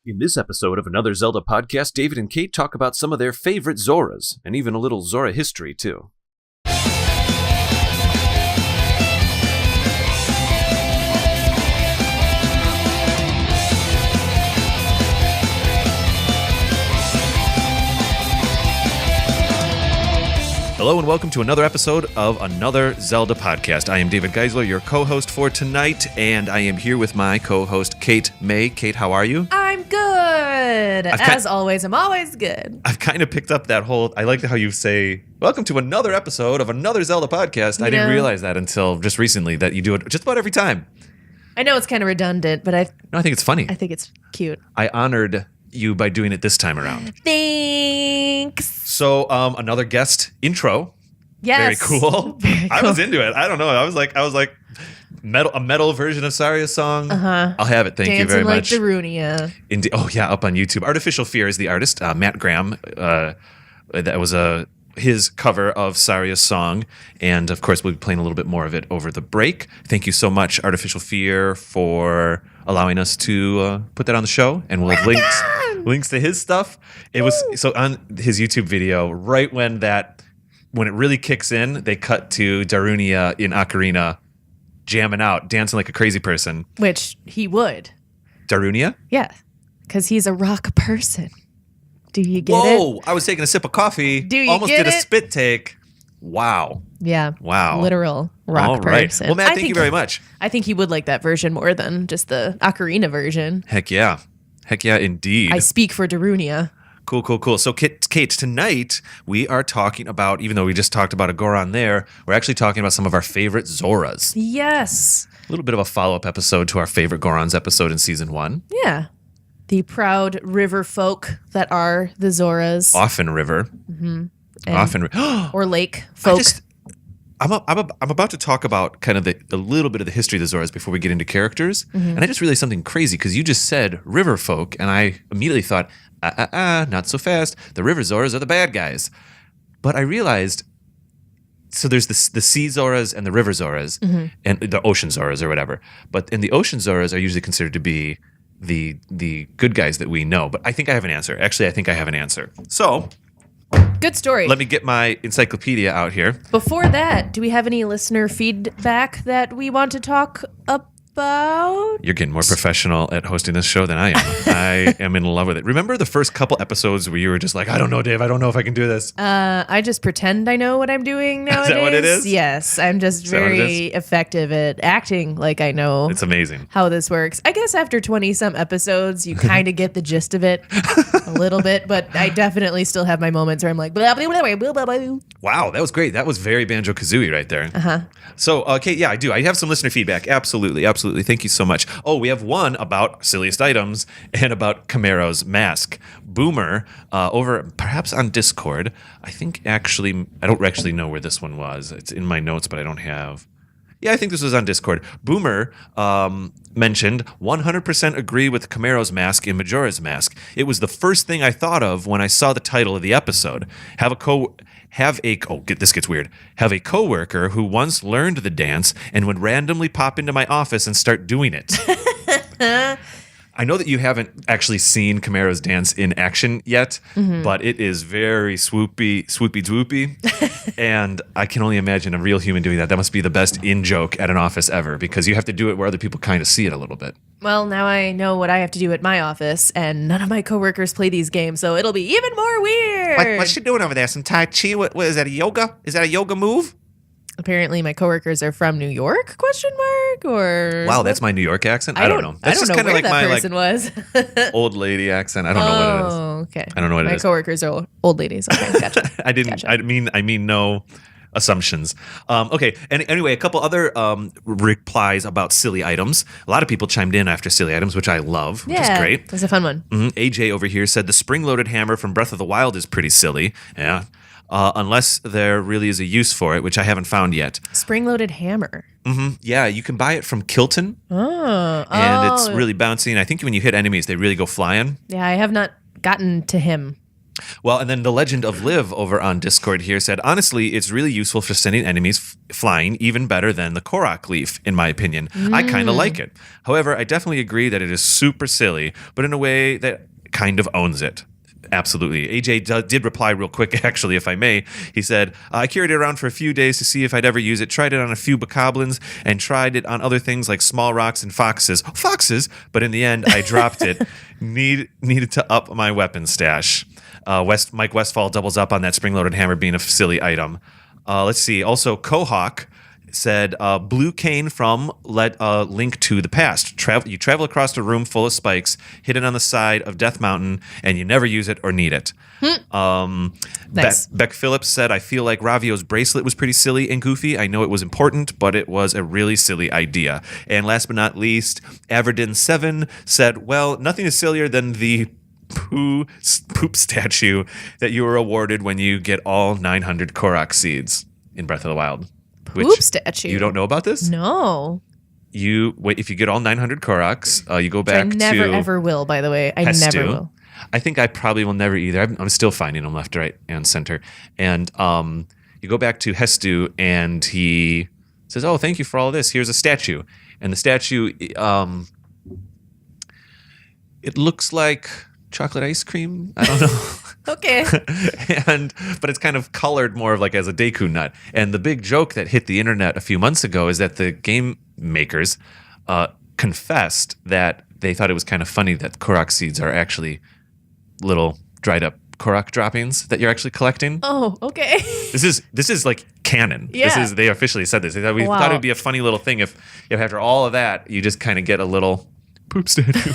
In this episode of another Zelda podcast, David and Kate talk about some of their favorite Zoras, and even a little Zora history, too. Hello and welcome to another episode of another Zelda podcast. I am David Geisler, your co-host for tonight, and I am here with my co-host, Kate May. Kate, how are you? I'm good. As always, I'm always good. I've kind of picked up that whole, I like how you say, welcome to another episode of another Zelda podcast. I didn't realize that until just recently, that you do it just about every time. I know it's kind of redundant, but I think it's funny. I think it's cute. I honored you by doing it this time around. Thanks. So, another guest intro. Yes. Very cool. I was into it. I don't know. I was like a metal version of Saria's song. Uh-huh. I'll have it. Thank you very much. Dancing like Darunia. Oh yeah, up on YouTube. Artificial Fear is the artist. Matt Graham. That was his cover of Saria's song, and of course we'll be playing a little bit more of it over the break. Thank you so much, Artificial Fear, for allowing us to put that on the show, and we'll have links to his stuff. It was so on his YouTube video, right when it really kicks in, they cut to Darunia in Ocarina jamming out, dancing like a crazy person. Which he would. Darunia? Yeah, because he's a rock person. Do you get it? Whoa! I was taking a sip of coffee. Do you almost get did a it? spit take. Wow. Yeah. Wow. Literal rock All right. person. Well, Matt, thank you very much. I think he would like that version more than just the Ocarina version. Heck yeah. Heck yeah, indeed. I speak for Darunia. Cool. So, Kate, tonight we are talking about, even though we just talked about a Goron there, we're actually talking about some of our favorite Zoras. Yes. A little bit of a follow-up episode to our favorite Gorons episode in Season 1. Yeah. The proud river folk that are the Zoras. Often river. Mm-hmm. Or lake folk. I'm about to talk about kind of a little bit of the history of the Zoras before we get into characters. Mm-hmm. And I just realized something crazy because you just said river folk, and I immediately thought, not so fast. The river Zoras are the bad guys. But I realized, so there's the sea Zoras and the river Zoras, mm-hmm. and the ocean Zoras or whatever. And the ocean Zoras are usually considered to be the good guys that we know. But I think I have an answer. Actually, I think I have an answer. So, good story. let me get my encyclopedia out here. Before that, do we have any listener feedback that we want to talk about? You're getting more professional at hosting this show than I am. I am in love with it. Remember the first couple episodes where you were just like, I don't know, Dave. I don't know if I can do this. I just pretend I know what I'm doing nowadays. Is that what it is? Yes. I'm just very effective at acting like I know. It's amazing how this works. I guess after 20-some episodes, you kind of get the gist of it a little bit, but I definitely still have my moments where I'm like, blah, blah, blah, blah, blah, blah. Wow, that was great. That was very Banjo-Kazooie right there. Uh-huh. So, Kate, yeah, I do. I have some listener feedback. Absolutely. Thank you so much. Oh, we have one about silliest items and about Camaro's mask. Boomer, over perhaps on Discord, I think actually, I don't actually know where this one was. It's in my notes, but I don't have. Yeah, I think this was on Discord. Boomer mentioned 100% agree with Camaro's mask in Majora's Mask. It was the first thing I thought of when I saw the title of the episode. Have a coworker who once learned the dance and would randomly pop into my office and start doing it. I know that you haven't actually seen Camaro's dance in action yet, mm-hmm. but it is very swoopy droopy, and I can only imagine a real human doing that. That must be the best in-joke at an office ever, because you have to do it where other people kind of see it a little bit. Well, now I know what I have to do at my office, and none of my coworkers play these games, so it'll be even more weird. What's she doing over there? Some Tai Chi? What is that, a yoga? Is that a yoga move? Apparently, my coworkers are from New York? ? Or wow, that's my New York accent. I don't know. That's just kind of like my person was. Old lady accent. I don't know what it is. Oh, okay. I don't know what it is. My coworkers are old ladies. Okay, gotcha. I mean no assumptions. Okay. And anyway, a couple other replies about silly items. A lot of people chimed in after silly items, which I love, which is great. That's a fun one. Mm-hmm. AJ over here said the spring-loaded hammer from Breath of the Wild is pretty silly. Yeah. Unless there really is a use for it, which I haven't found yet. Spring-loaded hammer. Mm-hmm. Yeah, you can buy it from Kilton. And it's really bouncy. And I think when you hit enemies, they really go flying. Yeah, I have not gotten to him. Well, and then the Legend of Liv over on Discord here said, honestly, it's really useful for sending enemies flying, even better than the Korok leaf, in my opinion. I kind of like it. However, I definitely agree that it is super silly, but in a way that kind of owns it. Absolutely. AJ did reply real quick, actually, if I may. He said, I carried it around for a few days to see if I'd ever use it, tried it on a few bokoblins, and tried it on other things like small rocks and foxes. Foxes? But in the end, I dropped it. Needed to up my weapon stash. Mike Westfall doubles up on that spring-loaded hammer being a silly item. Let's see. Also, Kohawk said, blue cane from Link to the Past. You travel across a room full of spikes, hidden on the side of Death Mountain, and you never use it or need it. Nice. Beck Phillips said, I feel like Ravio's bracelet was pretty silly and goofy. I know it was important, but it was a really silly idea. And last but not least, Averdin7 said, well, nothing is sillier than the poop statue that you were awarded when you get all 900 Korok seeds in Breath of the Wild. Poop statue. You don't know about this? No. If you get all 900 Koroks, you go back to... I never ever will, by the way. I Hestu. never will. I think I probably will never either. I'm still finding them left, right, and center. And you go back to Hestu, and he says, oh, thank you for all this. Here's a statue. And the statue, it looks like chocolate ice cream. I don't know. Okay. But it's kind of colored more of like as a Deku nut. And the big joke that hit the internet a few months ago is that the game makers confessed that they thought it was kind of funny that Korok seeds are actually little dried up Korok droppings that you're actually collecting. Oh, okay. This is like canon. Yeah. They officially said this. They thought, we thought it would be a funny little thing if after all of that you just kind of get a little poop statue.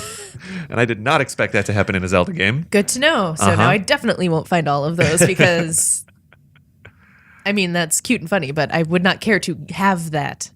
And I did not expect that to happen in a Zelda game. Good to know. So now I definitely won't find all of those because, I mean, that's cute and funny, but I would not care to have that.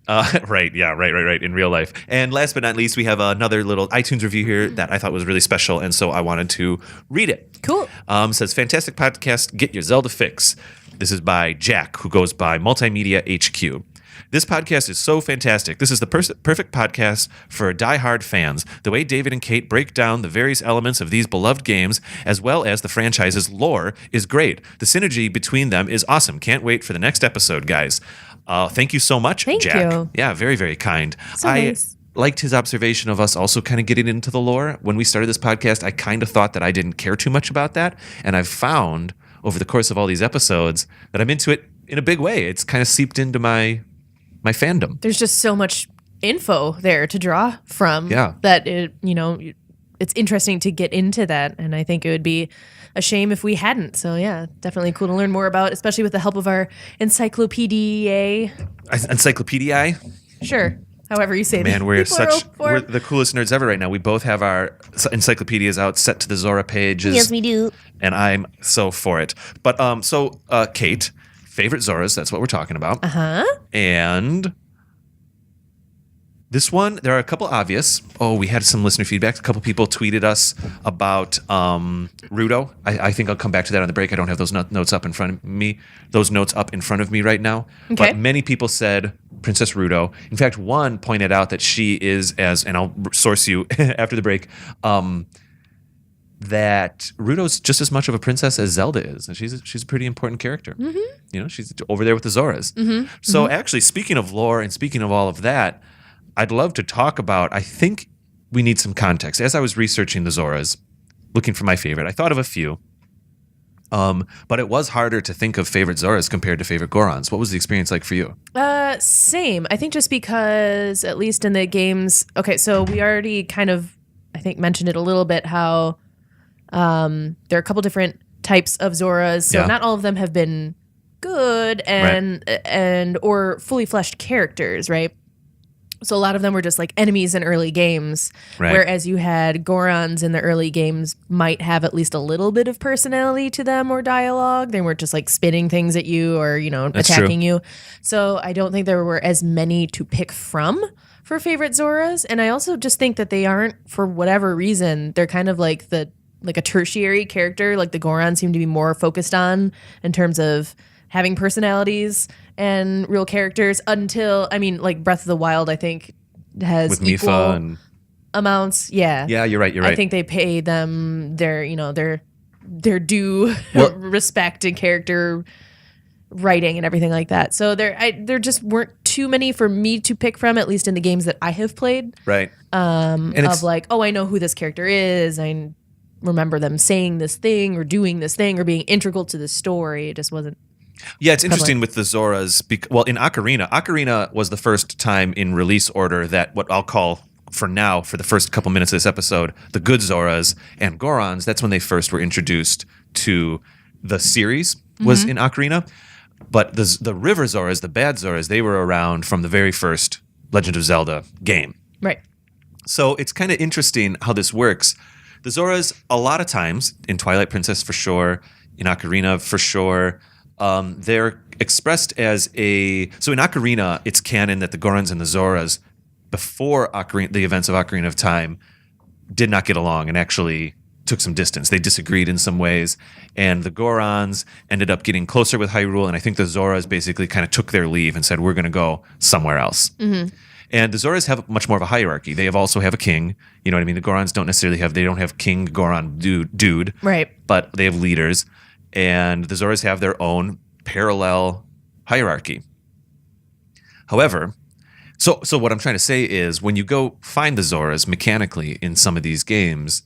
Right. Yeah. Right. In real life. And last but not least, we have another little iTunes review here that I thought was really special. And so I wanted to read it. Cool. Says, fantastic podcast. Get your Zelda fix. This is by Jack, who goes by Multimedia HQ. This podcast is so fantastic. This is the perfect podcast for die-hard fans. The way David and Kate break down the various elements of these beloved games, as well as the franchise's lore, is great. The synergy between them is awesome. Can't wait for the next episode, guys. Thank you so much, Thank Jack. you. Yeah, very, very kind. So nice. Liked his observation of us also kind of getting into the lore. When we started this podcast, I kind of thought that I didn't care too much about that. And I've found over the course of all these episodes that I'm into it in a big way. It's kind of seeped into my fandom. There's just so much info there to draw from that it's interesting to get into that. And I think it would be a shame if we hadn't. So yeah, definitely cool to learn more about, especially with the help of our encyclopedia. Encyclopedia? Sure. However you say that. Man, we're the coolest nerds ever right now. We both have our encyclopedias out set to the Zora pages. Yes, we do. And I'm so for it. But Kate, favorite Zoras, that's what we're talking about. Uh-huh. And this one, there are a couple obvious. Oh, we had some listener feedback. A couple people tweeted us about Rudo. I think I'll come back to that on the break. I don't have those notes up in front of me. Those notes up in front of me right now. Okay. But many people said Princess Rudo. In fact, one pointed out that she is and I'll source you after the break, that Rudo's just as much of a princess as Zelda is, and she's a pretty important character. Mm-hmm. You know, she's over there with the Zoras. Mm-hmm. So actually, speaking of lore and speaking of all of that, I'd love to talk about, I think we need some context. As I was researching the Zoras, looking for my favorite, I thought of a few, but it was harder to think of favorite Zoras compared to favorite Gorons. What was the experience like for you? Same. I think just because, at least in the games, okay, so we already kind of, I think, mentioned it a little bit, how there are a couple different types of Zoras, so not all of them have been good and or fully fleshed characters, right? So a lot of them were just like enemies in early games, whereas you had Gorons in the early games might have at least a little bit of personality to them or dialogue. They weren't just like spitting things at you or, attacking you. So I don't think there were as many to pick from for favorite Zoras. And I also just think that they aren't, for whatever reason, they're kind of like a tertiary character. Like the Gorons seem to be more focused on in terms of having personalities and real characters until, like Breath of the Wild, I think has with equal Meifa and amounts. Yeah. Yeah, you're right. I think they pay them their their due respect and character writing and everything like that. So there just weren't too many for me to pick from, at least in the games that I have played. Right. Of like, oh, I know who this character is. I remember them saying this thing or doing this thing or being integral to the story. It just wasn't. Yeah, it's interesting with the Zoras. In Ocarina was the first time in release order that what I'll call, for now, for the first couple minutes of this episode, the good Zoras and Gorons, that's when they first were introduced to the series, was in Ocarina. But the River Zoras, the bad Zoras, they were around from the very first Legend of Zelda game. Right. So it's kind of interesting how this works. The Zoras, a lot of times, in Twilight Princess for sure, in Ocarina for sure, they're expressed as so in Ocarina, it's canon that the Gorons and the Zoras, before the events of Ocarina of Time, did not get along and actually took some distance. They disagreed in some ways, and the Gorons ended up getting closer with Hyrule, and I think the Zoras basically kind of took their leave and said, we're going to go somewhere else. Mm-hmm. And the Zoras have much more of a hierarchy. They also have a king. You know what I mean? The Gorons don't necessarily they don't have King Goron dude. Right. But they have leaders. And the Zoras have their own parallel hierarchy. However, so what I'm trying to say is when you go find the Zoras mechanically in some of these games,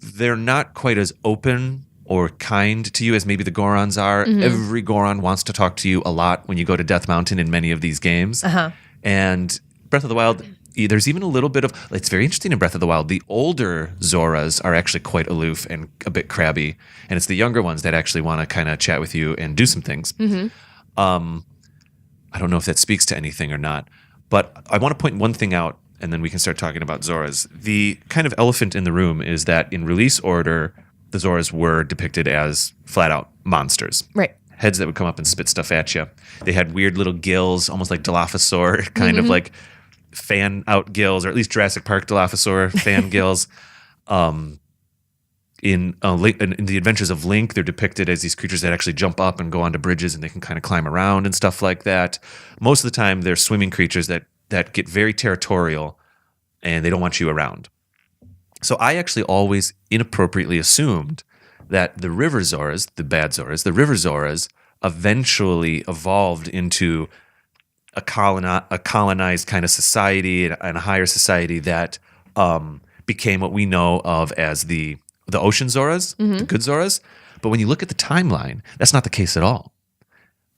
they're not quite as open or kind to you as maybe the Gorons are. Mm-hmm. Every Goron wants to talk to you a lot when you go to Death Mountain in many of these games. Uh-huh. And Breath of the Wild, there's even a little bit of, it's very interesting in Breath of the Wild, the older Zoras are actually quite aloof and a bit crabby, and it's the younger ones that actually want to kind of chat with you and do some things. Mm-hmm. I don't know if that speaks to anything or not, but I want to point one thing out, and then we can start talking about Zoras. The kind of elephant in the room is that in release order, the Zoras were depicted as flat-out monsters. Right. Heads that would come up and spit stuff at you. They had weird little gills, almost like Dilophosaur, kind of like fan-out gills, or at least Jurassic Park Dilophosaur fan gills. In the Adventures of Link, they're depicted as these creatures that actually jump up and go onto bridges, and they can kind of climb around and stuff like that. Most of the time, they're swimming creatures that get very territorial, and they don't want you around. So I actually always inappropriately assumed that the River Zoras, the bad Zoras, the River Zoras eventually evolved into a colonized kind of society and a higher society that became what we know of as the Ocean Zoras, the good Zoras. But when you look at the timeline, that's not the case at all.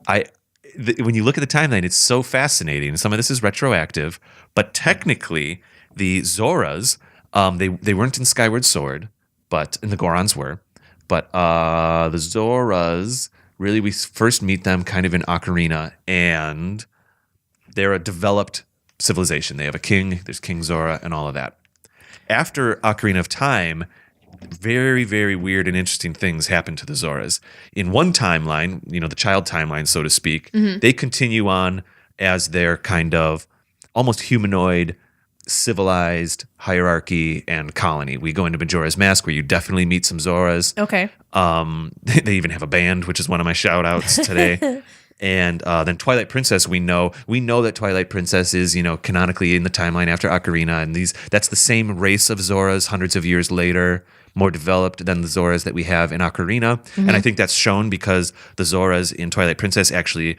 When you look at the timeline, it's so fascinating. Some of this is retroactive, but technically the Zoras, they weren't in Skyward Sword, and the Gorons were. But the Zoras, really, we first meet them kind of in Ocarina, and they're a developed civilization. They have a king, there's King Zora, and all of that. After Ocarina of Time, very, very weird and interesting things happen to the Zoras. In one timeline, the child timeline, so to speak, they continue on as their kind of almost humanoid, civilized hierarchy and colony. We go into Majora's Mask, where you definitely meet some Zoras. Okay. They even have a band, which is one of my shout outs today. And then Twilight Princess, we know that Twilight Princess is, canonically in the timeline after Ocarina, and that's the same race of Zoras hundreds of years later, more developed than the Zoras that we have in Ocarina. And I think that's shown because the Zoras in Twilight Princess actually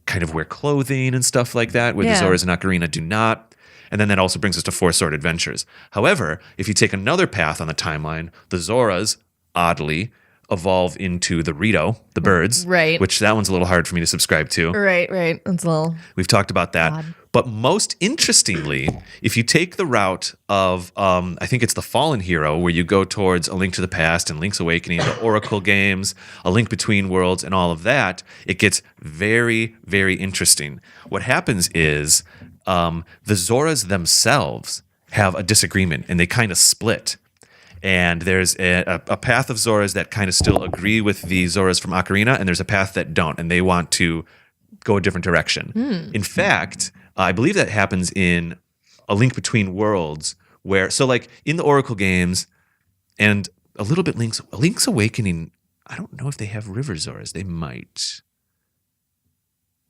kind of wear clothing and stuff like that, where the Zoras in Ocarina do not. And then that also brings us to Four Sword Adventures. However, if you take another path on the timeline, the Zoras, oddly, evolve into the Rito, the birds. Right. Which that one's a little hard for me to subscribe to. Right. That's a little... We've talked about that. Odd. But most interestingly, if you take the route of, I think it's the Fallen Hero, where you go towards A Link to the Past and Link's Awakening, the Oracle games, A Link Between Worlds, and all of that, it gets very, very interesting. What happens is the Zoras themselves have a disagreement, and they kind of split. And there's a path of Zoras that kind of still agree with the Zoras from Ocarina, and there's a path that don't, and they want to go a different direction. In fact, I believe that happens in A Link Between Worlds, where, so like in the Oracle games, and a little bit Link's Awakening, I don't know if they have River Zoras. They might.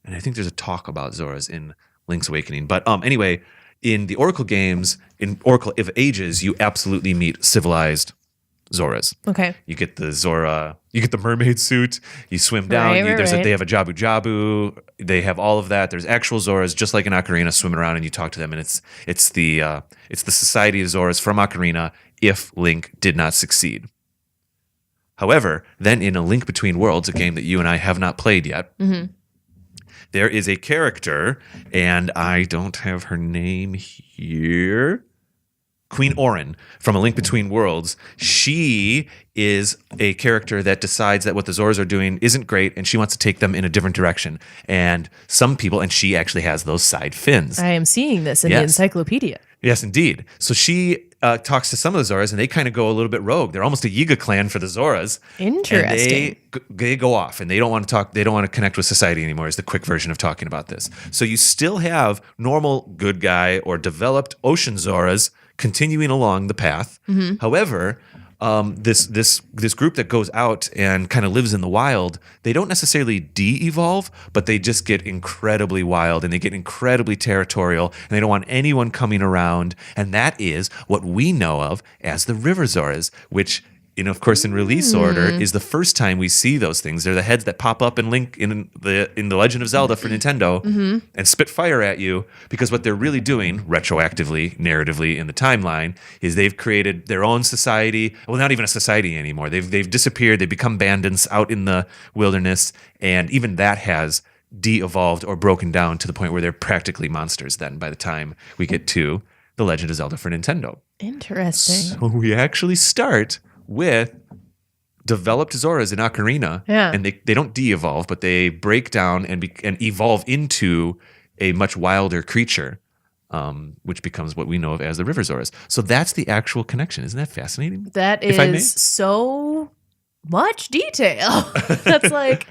And I think there's a talk about Zoras in Link's Awakening. But anyway, in the Oracle games, in Oracle of Ages, you absolutely meet civilized Zoras. Okay. You get the Zora, you get the mermaid suit, you swim down, Right. they have a Jabu Jabu, they have all of that. There's actual Zoras, just like in Ocarina, swimming around and you talk to them, and it's the Society of Zoras from Ocarina if Link did not succeed. However, then in A Link Between Worlds, a game that you and I have not played yet, there is a character, and I don't have her name here. Queen Oran from A Link Between Worlds. She is a character that decides that what the Zoras are doing isn't great, and she wants to take them in a different direction. And some people, and she actually has those side fins. I am seeing this in the encyclopedia. Yes, indeed. So she talks to some of the Zoras, and they kind of go a little bit rogue. They're almost a Yiga clan for the Zoras. Interesting. And they go off, and they don't want to talk. They don't want to connect with society anymore. Is the quick version of talking about this. So you still have normal good guy or developed ocean Zoras continuing along the path. However, this group that goes out and kind of lives in the wild, they don't necessarily de-evolve, but they just get incredibly wild and they get incredibly territorial, and they don't want anyone coming around. And that is what we know of as the River Zoras, which, of course, in release order, is the first time we see those things. They're the heads that pop up in Link in the Legend of Zelda for Nintendo and spit fire at you, because what they're really doing, retroactively, narratively in the timeline, is they've created their own society. Well, not even a society anymore. They've disappeared. They've become bandits out in the wilderness, and even that has de-evolved or broken down to the point where they're practically monsters then by the time we get to the Legend of Zelda for Nintendo. Interesting. So we actually start with developed Zoras in Ocarina, and they don't de-evolve, but they break down and evolve into a much wilder creature, which becomes what we know of as the River Zoras. So that's the actual connection. Isn't that fascinating? That is so much detail. That's like,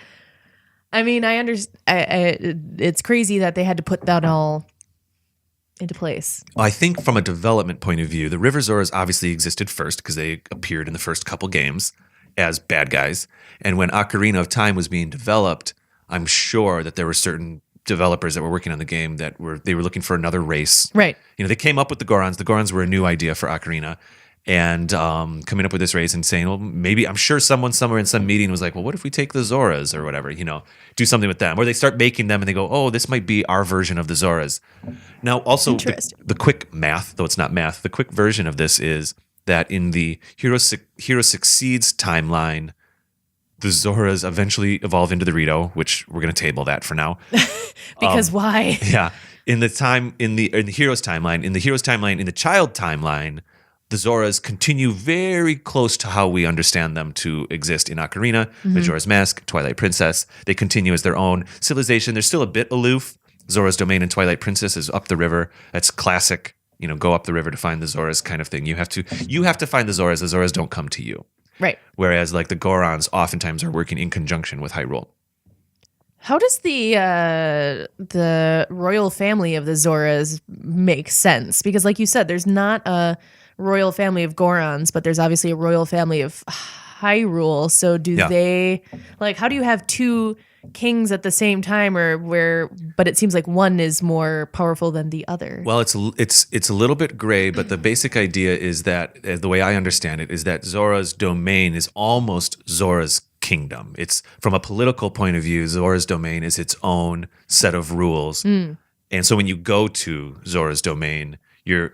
I mean, I understand. It's crazy that they had to put that all into place. Well, I think from a development point of view, the River Zoras obviously existed first because they appeared in the first couple games as bad guys. And when Ocarina of Time was being developed, I'm sure that there were certain developers that were working on the game that were looking for another race. Right. They came up with the Gorons. The Gorons were a new idea for Ocarina. And coming up with this race and saying, well, maybe, I'm sure someone somewhere in some meeting was like, well, what if we take the Zoras or whatever, do something with them. Or they start making them and they go, oh, this might be our version of the Zoras. Now, also, the quick math, though it's not math, the quick version of this is that in the Hero Succeeds timeline, the Zoras eventually evolve into the Rito, which we're going to table that for now. Because why? Yeah. In the Heroes timeline, in the Child timeline, the Zoras continue very close to how we understand them to exist in Ocarina, Majora's Mask, Twilight Princess. They continue as their own civilization. They're still a bit aloof. Zora's domain in Twilight Princess is up the river. That's classic, go up the river to find the Zoras kind of thing. You have to find the Zoras. The Zoras don't come to you. Right. Whereas like the Gorons oftentimes are working in conjunction with Hyrule. How does the royal family of the Zoras make sense? Because like you said, there's not a royal family of Gorons, but there's obviously a royal family of Hyrule. So they, like, how do you have two kings at the same time, but it seems like one is more powerful than the other? Well, it's a little bit gray, but the basic idea is that, the way I understand it, is that Zora's domain is almost Zora's kingdom. It's, from a political point of view, Zora's domain is its own set of rules. And so when you go to Zora's domain, there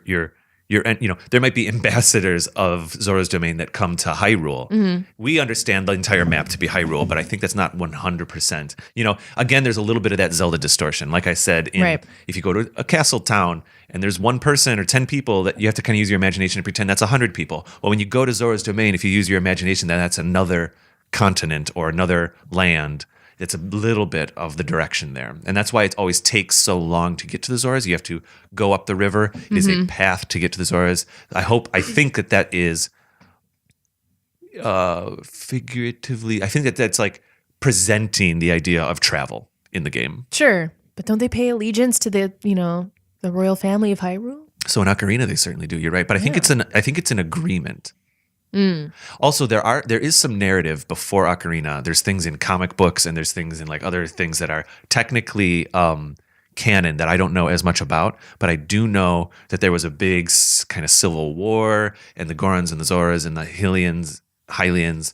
might be ambassadors of Zora's domain that come to Hyrule. We understand the entire map to be Hyrule, but I think that's not 100%. Again, there's a little bit of that Zelda distortion. Like I said, if you go to a castle town and there's one person or 10 people, that you have to kind of use your imagination to pretend that's 100 people. Well, when you go to Zora's domain, if you use your imagination, then that's another continent or another land. It's a little bit of the direction there. And that's why it always takes so long to get to the Zoras. You have to go up the river. It is a path to get to the Zoras. I think that is figuratively, I think that's like presenting the idea of travel in the game. Sure. But don't they pay allegiance to the royal family of Hyrule? So in Ocarina, they certainly do. You're right. But I think it's an agreement. Also, there is some narrative before Ocarina. There's things in comic books and there's things in like other things that are technically canon that I don't know as much about, but I do know that there was a big kind of civil war, and the Gorons and the Zoras and the Hylians,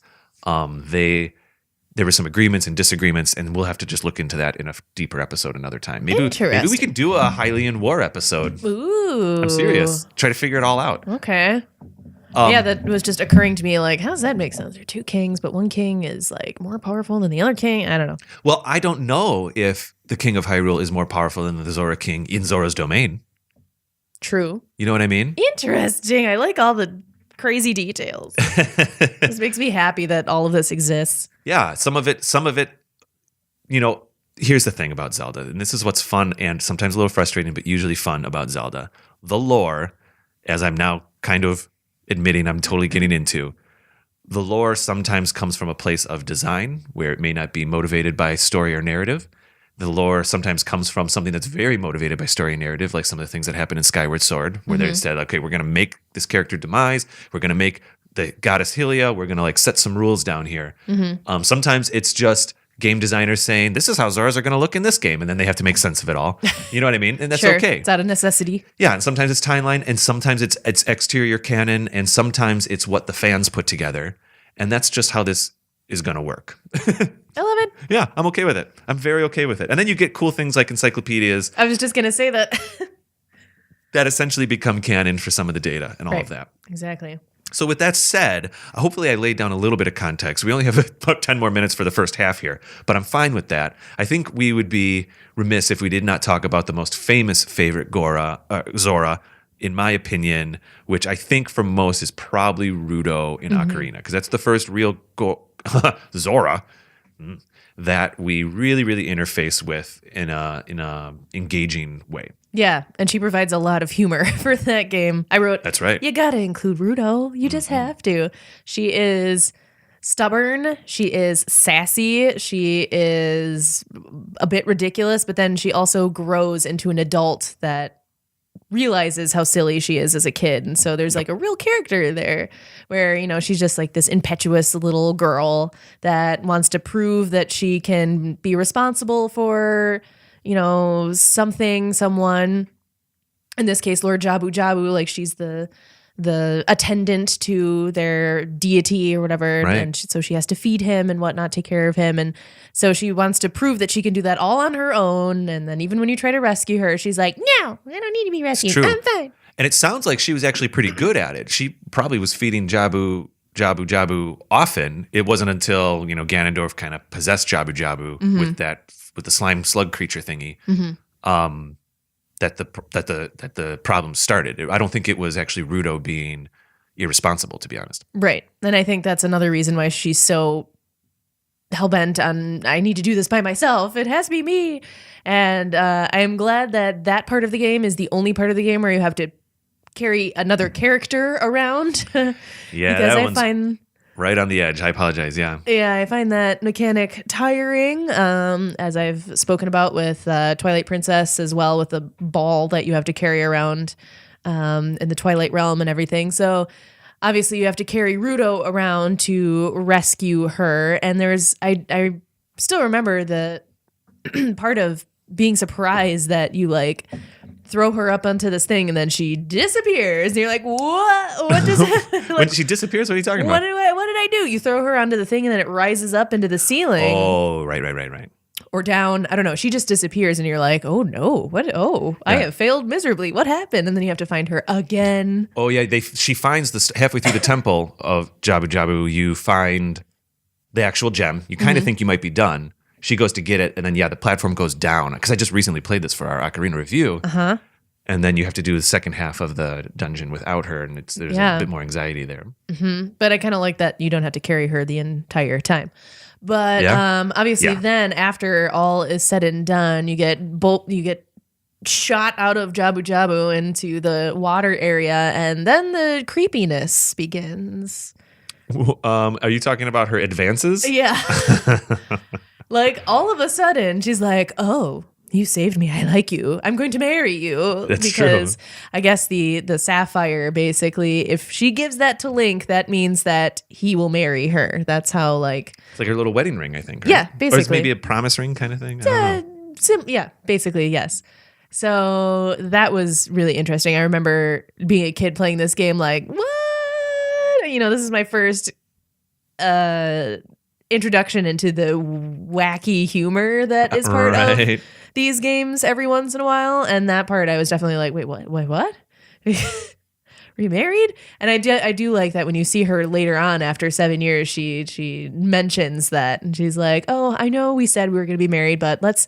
there were some agreements and disagreements, and we'll have to just look into that in a deeper episode another time. Maybe we could do a Hylian war episode. Ooh. I'm serious. Try to figure it all out. Okay. Yeah, that was just occurring to me. Like, how does that make sense? There are two kings, but one king is like more powerful than the other king. I don't know. Well, I don't know if the king of Hyrule is more powerful than the Zora king in Zora's domain. True. You know what I mean? Interesting. I like all the crazy details. This makes me happy that all of this exists. Yeah, some of it, here's the thing about Zelda, and this is what's fun and sometimes a little frustrating, but usually fun about Zelda. The lore, as I'm now kind of admitting I'm totally getting into, the lore sometimes comes from a place of design where it may not be motivated by story or narrative. The lore sometimes comes from something that's very motivated by story and narrative, like some of the things that happen in Skyward Sword, where they said, okay, we're going to make this character demise. We're going to make the goddess Hylia. We're going to set some rules down here. Sometimes it's just game designers saying, this is how Zoras are going to look in this game. And then they have to make sense of it all. You know what I mean? And that's sure, okay. It's out of necessity. Yeah. And sometimes it's timeline, and sometimes it's exterior canon, and sometimes it's what the fans put together. And that's just how this is going to work. I love it. Yeah, I'm okay with it. I'm very okay with it. And then you get cool things like encyclopedias. I was just going to say that. That essentially become canon for some of the data and all of that. Exactly. So with that said, hopefully I laid down a little bit of context. We only have about 10 more minutes for the first half here, but I'm fine with that. I think we would be remiss if we did not talk about the most famous favorite Zora, in my opinion, which I think for most is probably Rudo in Ocarina, because that's the first real Zora that we really, really interface with in a engaging way. Yeah, and she provides a lot of humor for that game. I wrote, that's right. You gotta include Rudo. You just have to. She is stubborn. She is sassy. She is a bit ridiculous, but then she also grows into an adult that realizes how silly she is as a kid. And so there's a real character there where, she's just this impetuous little girl that wants to prove that she can be responsible for, someone. In this case, Lord Jabu Jabu, she's the attendant to their deity or whatever. Right. And so she has to feed him and whatnot, take care of him. And so she wants to prove that she can do that all on her own. And then even when you try to rescue her, she's like, no, I don't need to be rescued. I'm fine. And it sounds like she was actually pretty good at it. She probably was feeding Jabu often. It wasn't until, Ganondorf kind of possessed Jabu Jabu with the slime slug creature thingy. That the problem started. I don't think it was actually Rudo being irresponsible, to be honest. Right. And I think that's another reason why she's so hell-bent on, I need to do this by myself. It has to be me. And I am glad that part of the game is the only part of the game where you have to carry another character around. Yeah, because I find... Right on the edge. I apologize. Yeah. Yeah, I find that mechanic tiring, as I've spoken about with Twilight Princess as well, with the ball that you have to carry around in the Twilight Realm and everything. So obviously you have to carry Rudo around to rescue her. And I still remember the part of being surprised that you throw her up onto this thing and then she disappears. And you're like, what? What does when she disappears, what are you talking about? What did I do? You throw her onto the thing and then it rises up into the ceiling. Oh, right. Or down. I don't know. She just disappears and you're like, oh no. What? Oh, yeah. I have failed miserably. What happened? And then you have to find her again. Oh yeah. She finds this halfway through the temple of Jabu Jabu. You find the actual gem. You kind of think you might be done. She goes to get it, and then, the platform goes down. Because I just recently played this for our Ocarina review. Uh-huh. And then you have to do the second half of the dungeon without her, and there's a bit more anxiety there. Mm-hmm. But I kind of like that you don't have to carry her the entire time. But obviously then, after all is said and done, you get shot out of Jabu Jabu into the water area, and then the creepiness begins. Are you talking about her advances? Yeah. All of a sudden, she's like, oh, you saved me. I like you. I'm going to marry you. That's because true. I guess the sapphire, basically, if she gives that to Link, that means that he will marry her. That's how, It's like her little wedding ring, I think. Right? Yeah, basically. Or it's maybe a promise ring kind of thing. It's a Yeah, basically, yes. So that was really interesting. I remember being a kid playing this game like, what? This is my first introduction into the wacky humor that is part of these games every once in a while. And that part I was definitely like, wait, what? Wait, what? Were you married? And I do like that when you see her later on after 7 years, she mentions that. And she's like, oh, I know we said we were going to be married, but let's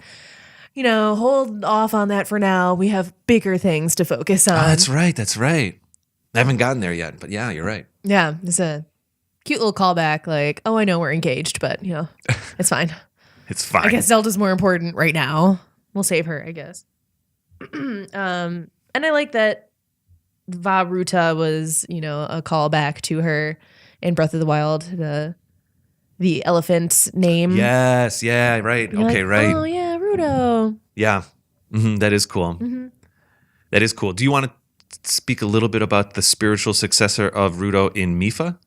hold off on that for now. We have bigger things to focus on. Oh, that's right. I haven't gotten there yet, but yeah, you're right. Yeah, it's a cute little callback. Like, oh, I know we're engaged, but it's fine. It's fine. I guess Zelda's more important right now. We'll save her, I guess. And I like that Va Ruta was, a callback to her in Breath of the Wild, the elephant name. Yes, yeah, right. You're okay, like, right. Oh yeah, Ruto. Yeah, that is cool. Mm-hmm. That is cool. Do you want to speak a little bit about the spiritual successor of Ruto in Meifa?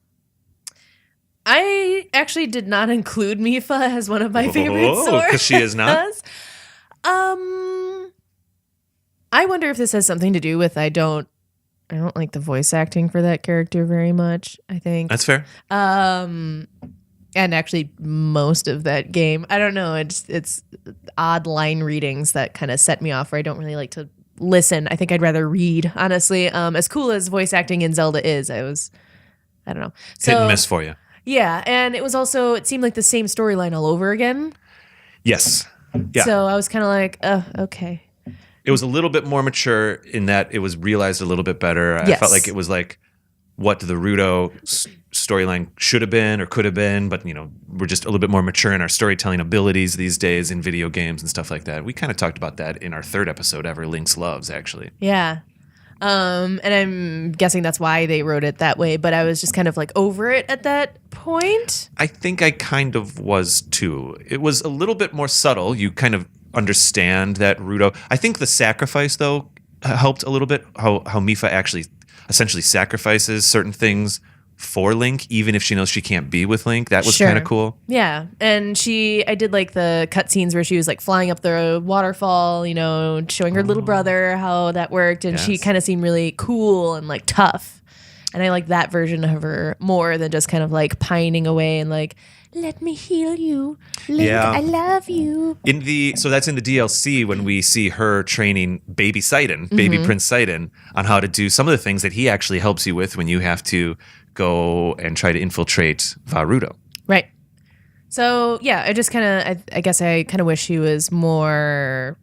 I actually did not include Meifa as one of my favorite Zoras. Because she is not? I wonder if this has something to do with I don't like the voice acting for that character very much, I think. That's fair. And actually most of that game. I don't know, it's odd line readings that kind of set me off where I don't really like to listen. I think I'd rather read, honestly. As cool as voice acting in Zelda is, I don't know. Hit and miss for you. Yeah, and it seemed like the same storyline all over again. Yes. Yeah. So I was kind of like, oh, okay. It was a little bit more mature in that it was realized a little bit better. I felt like it was like what the Ruto storyline should have been or could have been, but we're just a little bit more mature in our storytelling abilities these days in video games and stuff like that. We kind of talked about that in our third episode ever, Link's Loves, actually. Yeah. And I'm guessing that's why they wrote it that way, but I was just kind of like over it at that point. I think I kind of was too. It was a little bit more subtle. You kind of understand that Ruto. I think the sacrifice, though, helped a little bit. How Meifa actually essentially sacrifices certain things for Link, even if she knows she can't be with Link. That was kind of cool. Yeah. And I did like the cutscenes where she was like flying up the waterfall, showing her little brother how that worked. And she kind of seemed really cool and like tough. And I like that version of her more than just kind of like pining away and like, let me heal you. Link, I love you. So that's in the DLC when we see her training baby Sidon, baby Prince Sidon, on how to do some of the things that he actually helps you with when you have to go and try to infiltrate Va Ruto. Right. So yeah, I just kind of, I guess I kind of wish she was more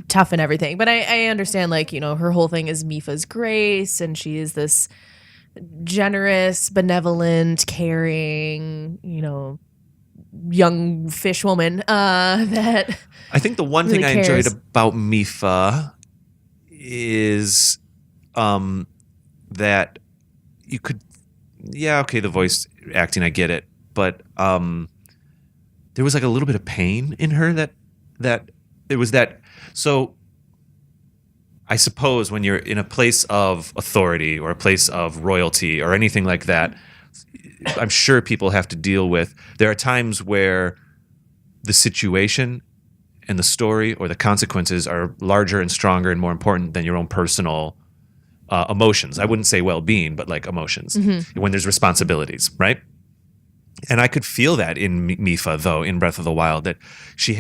tough and everything. But I understand, like, her whole thing is Meifa's grace, and she is this generous, benevolent, caring, young fish woman that I think the one really thing cares. I enjoyed about Meifa is that you could, the voice acting, I get it, but there was like a little bit of pain in her that it was that. So I suppose when you're in a place of authority or a place of royalty or anything like that, I'm sure people have to deal with, there are times where the situation and the story or the consequences are larger and stronger and more important than your own personal emotions. I wouldn't say well-being, but like emotions. When there's responsibilities, right? And I could feel that in Meifa, though, in Breath of the Wild, that she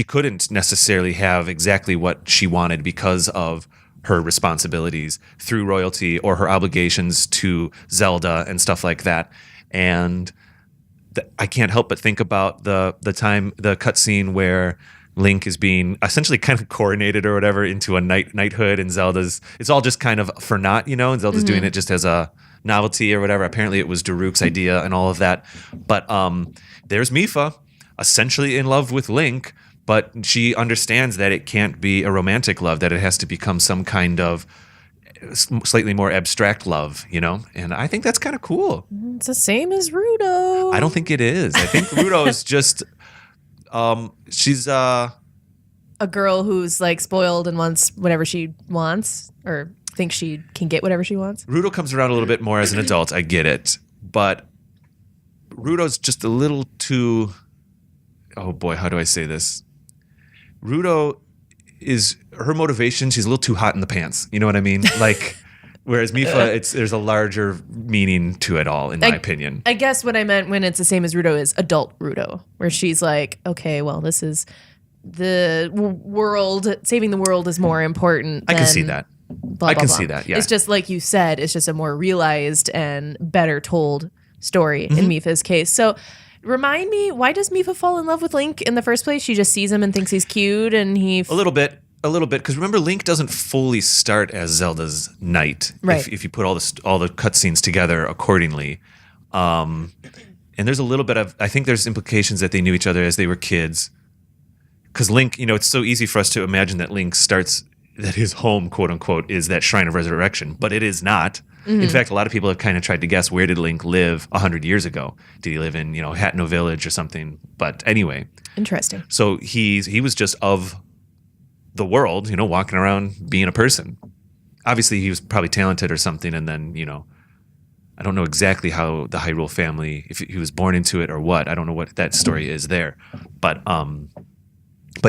couldn't necessarily have exactly what she wanted because of her responsibilities through royalty or her obligations to Zelda and stuff like that. And I can't help but think about the cutscene where Link is being essentially kind of coronated or whatever into a knighthood, and it's all just kind of for naught, and Zelda's doing it just as a novelty or whatever. Apparently it was Daruk's idea and all of that. But there's Meifa, essentially in love with Link, but she understands that it can't be a romantic love, that it has to become some kind of slightly more abstract love, And I think that's kind of cool. It's the same as Ruto. I don't think it is. I think Ruto is just, she's a girl who's like spoiled and wants whatever she wants, or thinks she can get whatever she wants. Ruto comes around a little bit more as an adult. I get it. But Ruto's just a little too, oh boy, how do I say this? Rudo is her motivation. She's a little too hot in the pants. You know what I mean? Like, whereas Meifa, there's a larger meaning to it all, in my opinion. I guess what I meant when it's the same as Rudo is adult Rudo, where she's like, okay, well, this is the world. Saving the world is more important. I can see that. Blah, blah, see that. Yeah. It's just like you said. It's just a more realized and better told story in Meifa's case. So. Remind me, why does Meifa fall in love with Link in the first place? She just sees him and thinks he's cute, and he... A little bit. Because remember, Link doesn't fully start as Zelda's knight. Right. If you put all the cutscenes together accordingly. And there's a little bit of... I think there's implications that they knew each other as they were kids. Because Link, it's so easy for us to imagine that Link starts... that his home, quote unquote, is that Shrine of Resurrection. But it is not. In fact, a lot of people have kind of tried to guess, where did Link live 100 years ago? Did he live in, Hatno Village or something? But anyway. Interesting. So he was just of the world, walking around being a person. Obviously, he was probably talented or something, and then, I don't know exactly how the Hyrule family, if he was born into it or what. I don't know what that story is there. But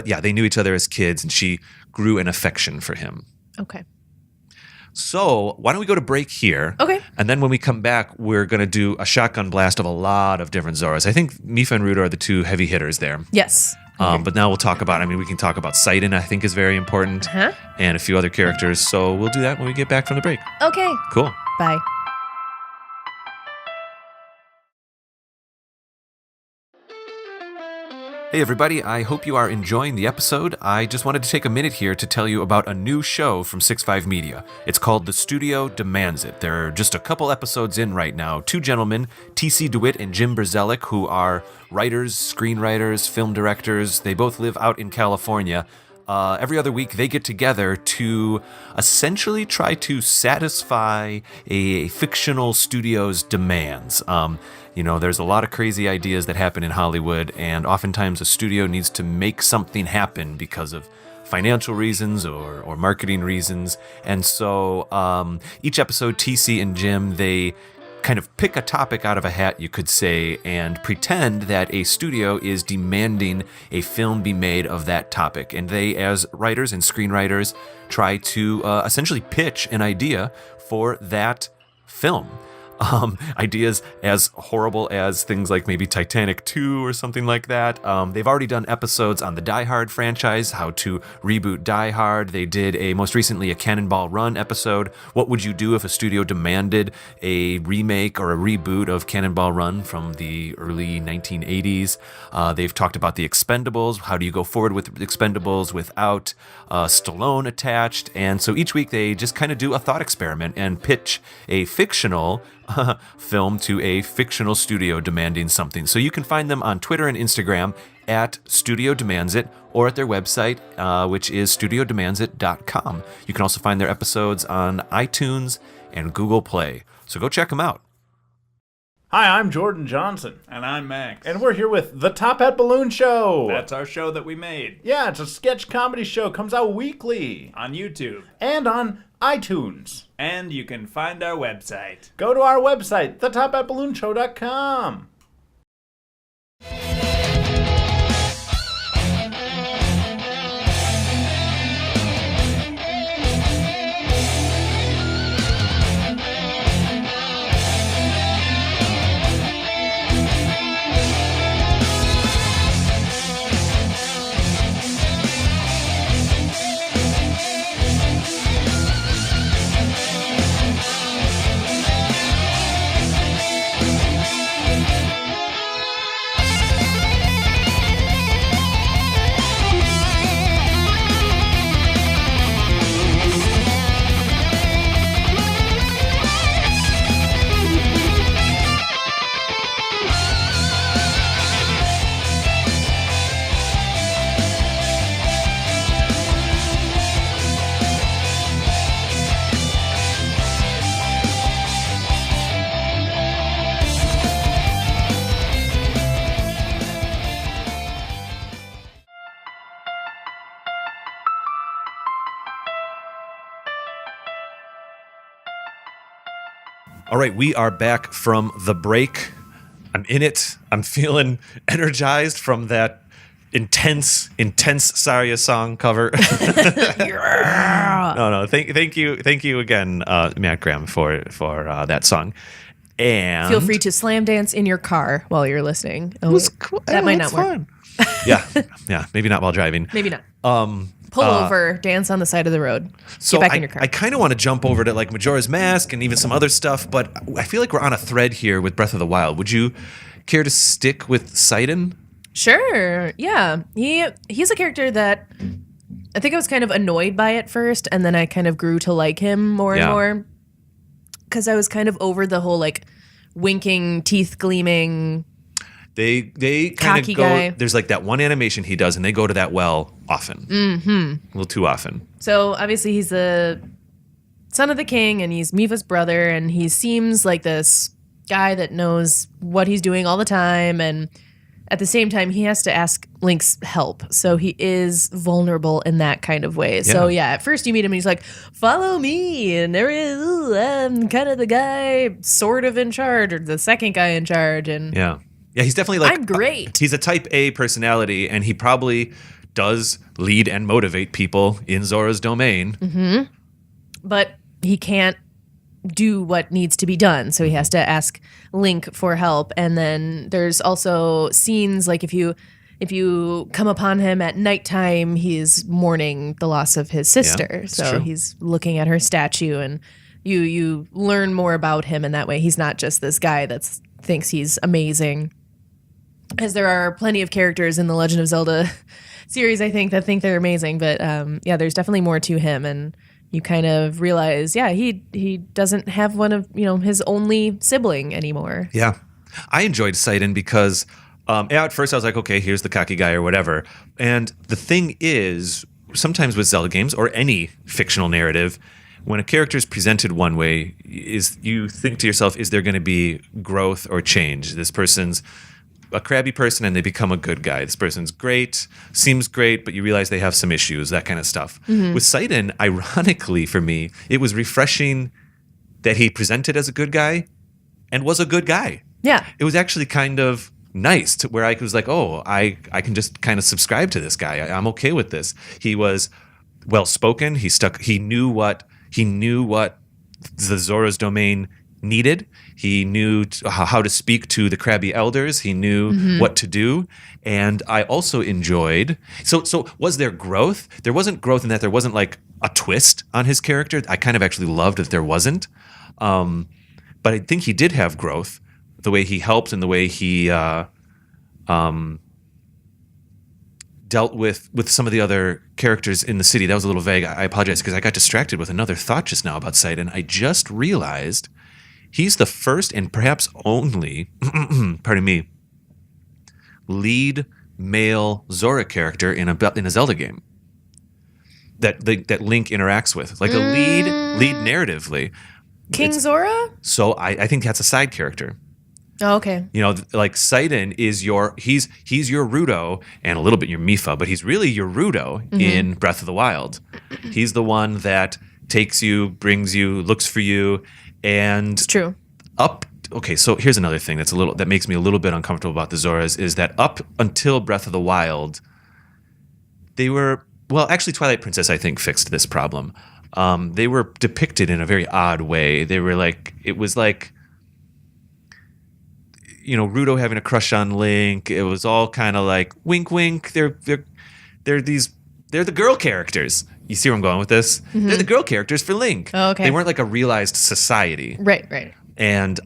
yeah, they knew each other as kids, and she grew an affection for him. Okay. So why don't we go to break here? Okay. And then when we come back, we're going to do a shotgun blast of a lot of different Zoras. I think Meifa and Rudo are the two heavy hitters there. Yes. But now we'll talk about, we can talk about Sidon, I think is very important, and a few other characters. So we'll do that when we get back from the break. Okay. Cool. Bye. Hey everybody, I hope you are enjoying the episode. I just wanted to take a minute here to tell you about a new show from 6-5 Media. It's called The Studio Demands It. There are just a couple episodes in right now. Two gentlemen, T.C. DeWitt and Jim Brzelik, who are writers, screenwriters, film directors. They both live out in California. Every other week, they get together to essentially try to satisfy a fictional studio's demands. There's a lot of crazy ideas that happen in Hollywood, and oftentimes a studio needs to make something happen because of financial reasons or marketing reasons. And so each episode, TC and Jim, they kind of pick a topic out of a hat, you could say, and pretend that a studio is demanding a film be made of that topic. And they, as writers and screenwriters, try to essentially pitch an idea for that film. Ideas as horrible as things like maybe Titanic 2 or something like that. They've already done episodes on the Die Hard franchise, how to reboot Die Hard. They did most recently a Cannonball Run episode. What would you do if a studio demanded a remake or a reboot of Cannonball Run from the early 1980s? They've talked about the Expendables. How do you go forward with Expendables without Stallone attached? And so each week they just kind of do a thought experiment and pitch a fictional film to a fictional studio demanding something. So you can find them on Twitter and Instagram at Studio Demands It, or at their website, which is studiodemandsit.com. You can also find their episodes on iTunes and Google Play. So go check them out. Hi, I'm Jordan Johnson. And I'm Max. And we're here with The Top Hat Balloon Show. That's our show that we made. Yeah, it's a sketch comedy show. Comes out weekly. On YouTube. And on iTunes. And you can find our website. Go to our website, thetophatballoonshow.com. All right, we are back from the break. I'm in it. I'm feeling energized from that intense Saria song cover. No. Thank you again, Matt Graham, for that song. And Feel free to slam dance in your car while you're listening. Oh, cool. that might not work. Fun. yeah. Maybe not while driving. Maybe not. Pull over, dance on the side of the road. So Get back in your car. I kind of want to jump over to like Majora's Mask and even some other stuff, but I feel like we're on a thread here with Breath of the Wild. Would you care to stick with Sidon? Sure. Yeah. He's a character that I think I was kind of annoyed by at first, and then I kind of grew to like him more and more. Because I was kind of over the whole like winking, teeth gleaming. They kind of Cocky go. guy. There's like that one animation he does, and they go to that well often. Mm-hmm. A little too often. So obviously he's the son of the king, and he's Meifa's brother, and he seems like this guy that knows what he's doing all the time, and at the same time he has to ask Link's help. So he is vulnerable in that kind of way. So at first you meet him and he's like, follow me, and there is, I'm kind of the guy sort of in charge, or the second guy in charge, and Yeah, he's definitely like... I'm great. He's a type A personality, and he probably does lead and motivate people in Zora's domain. Mm-hmm. But he can't do what needs to be done, so he has to ask Link for help. And then there's also scenes like if you come upon him at nighttime, he's mourning the loss of his sister. it's So true. he's looking at her statue, and you learn more about him in that way. He's not just this guy that thinks he's amazing. As there are plenty of characters in the Legend of Zelda series, I think, that think they're amazing. But there's definitely more to him, and you kind of realize, he doesn't have one of his only sibling anymore. Yeah. I enjoyed Sidon because at first I was like, okay, here's the cocky guy or whatever. And the thing is, sometimes with Zelda games or any fictional narrative, when a character is presented one way, is you think to yourself, is there going to be growth or change? This person's a crabby person and they become a good guy. This person's great, seems great, but you realize they have some issues, that kind of stuff. With Sidon, ironically for me, it was refreshing that he presented as a good guy and was a good guy. Yeah. It was actually kind of nice to where I was like, oh, I can just kind of subscribe to this guy. I'm okay with this. He was well spoken. He knew what the Zora's domain needed. He knew how to speak to the crabby elders. He knew what to do. And I also enjoyed. So was there growth? There wasn't growth in that there wasn't like a twist on his character. I kind of actually loved that there wasn't. But I think he did have growth. The way he helped and the way he dealt with some of the other characters in the city. That was a little vague. I apologize because I got distracted with another thought just now about Sidon. I just realized he's the first and perhaps only, pardon me, lead male Zora character in a Zelda game that Link interacts with, like a lead narratively. King Zora? So I think that's a side character. Oh, okay. Like Sidon is he's your Rudo and a little bit your Meifa, but he's really your Rudo in Breath of the Wild. He's the one that takes you, brings you, looks for you, and It's true. Okay, so here's another thing that makes me a little bit uncomfortable about the Zoras is that up until Breath of the Wild, they were actually Twilight Princess I think fixed this problem. They were depicted in a very odd way. They were it was like Rudo having a crush on Link. It was all kind of like wink, wink. They're the girl characters. You see where I'm going with this? They're the girl characters for Link. Oh, okay. They weren't like a realized society. Right. And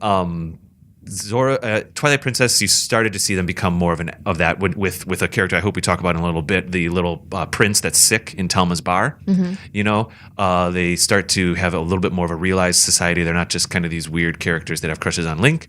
Zora, Twilight Princess, you started to see them become more of that with a character I hope we talk about in a little bit, the little prince that's sick in Telma's bar. They start to have a little bit more of a realized society. They're not just kind of these weird characters that have crushes on Link.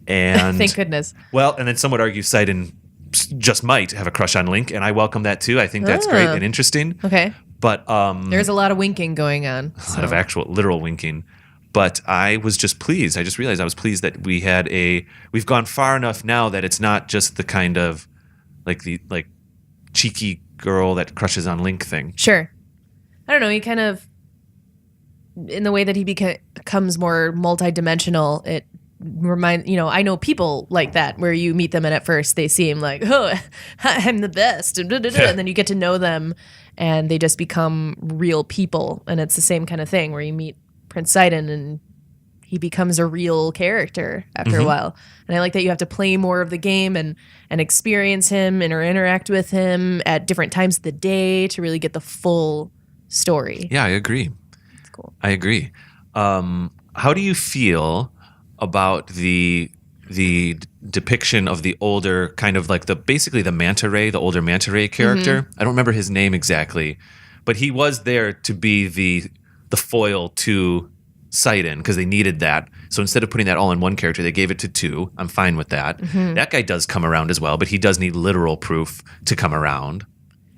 And Thank goodness. Well, and then some would argue Sidon just might have a crush on Link, and I welcome that too. I think that's great and interesting. Okay. But There's a lot of winking going on. a lot of actual literal winking. But I was just pleased. I just realized I was pleased that we've gone far enough now that it's not just the kind of like cheeky girl that crushes on Link thing. Sure. I don't know. He kind of, in the way that he becomes more multidimensional, it I know people like that where you meet them and at first they seem like, oh, I'm the best, and then you get to know them and they just become real people. And it's the same kind of thing where you meet Prince Sidon and he becomes a real character after a while. And I like that you have to play more of the game and experience him and or interact with him at different times of the day to really get the full story. Yeah, I agree. It's cool. I agree. How do you feel about the depiction of the older, kind of like basically the manta ray, the older manta ray character? I don't remember his name exactly, but he was there to be the foil to Sidon because they needed that. So instead of putting that all in one character, they gave it to two. I'm fine with that. That guy does come around as well, but he does need literal proof to come around.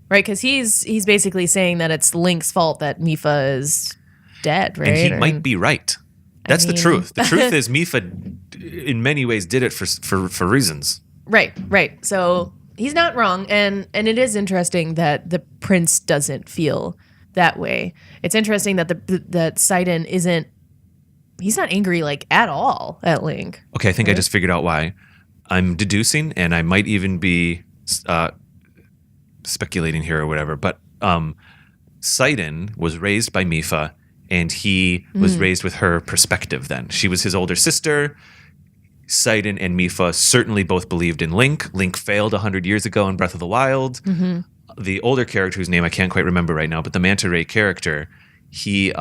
Right, because he's basically saying that it's Link's fault that Meifa is dead, right? And he might be right. That's the truth. The truth is Meifa, in many ways, did it for reasons. Right. So he's not wrong, and it is interesting that the prince doesn't feel that way. It's interesting that that Sidon isn't. He's not angry like at all at Link. Okay, I think I just figured out why. I'm deducing, and I might even be speculating here or whatever. But Sidon was raised by Meifa, and he was raised with her perspective. Then she was his older sister. Sidon and Meifa certainly both believed in Link. Link failed 100 years ago in Breath of the Wild. The older character, whose name I can't quite remember right now, but the Manta Ray character, he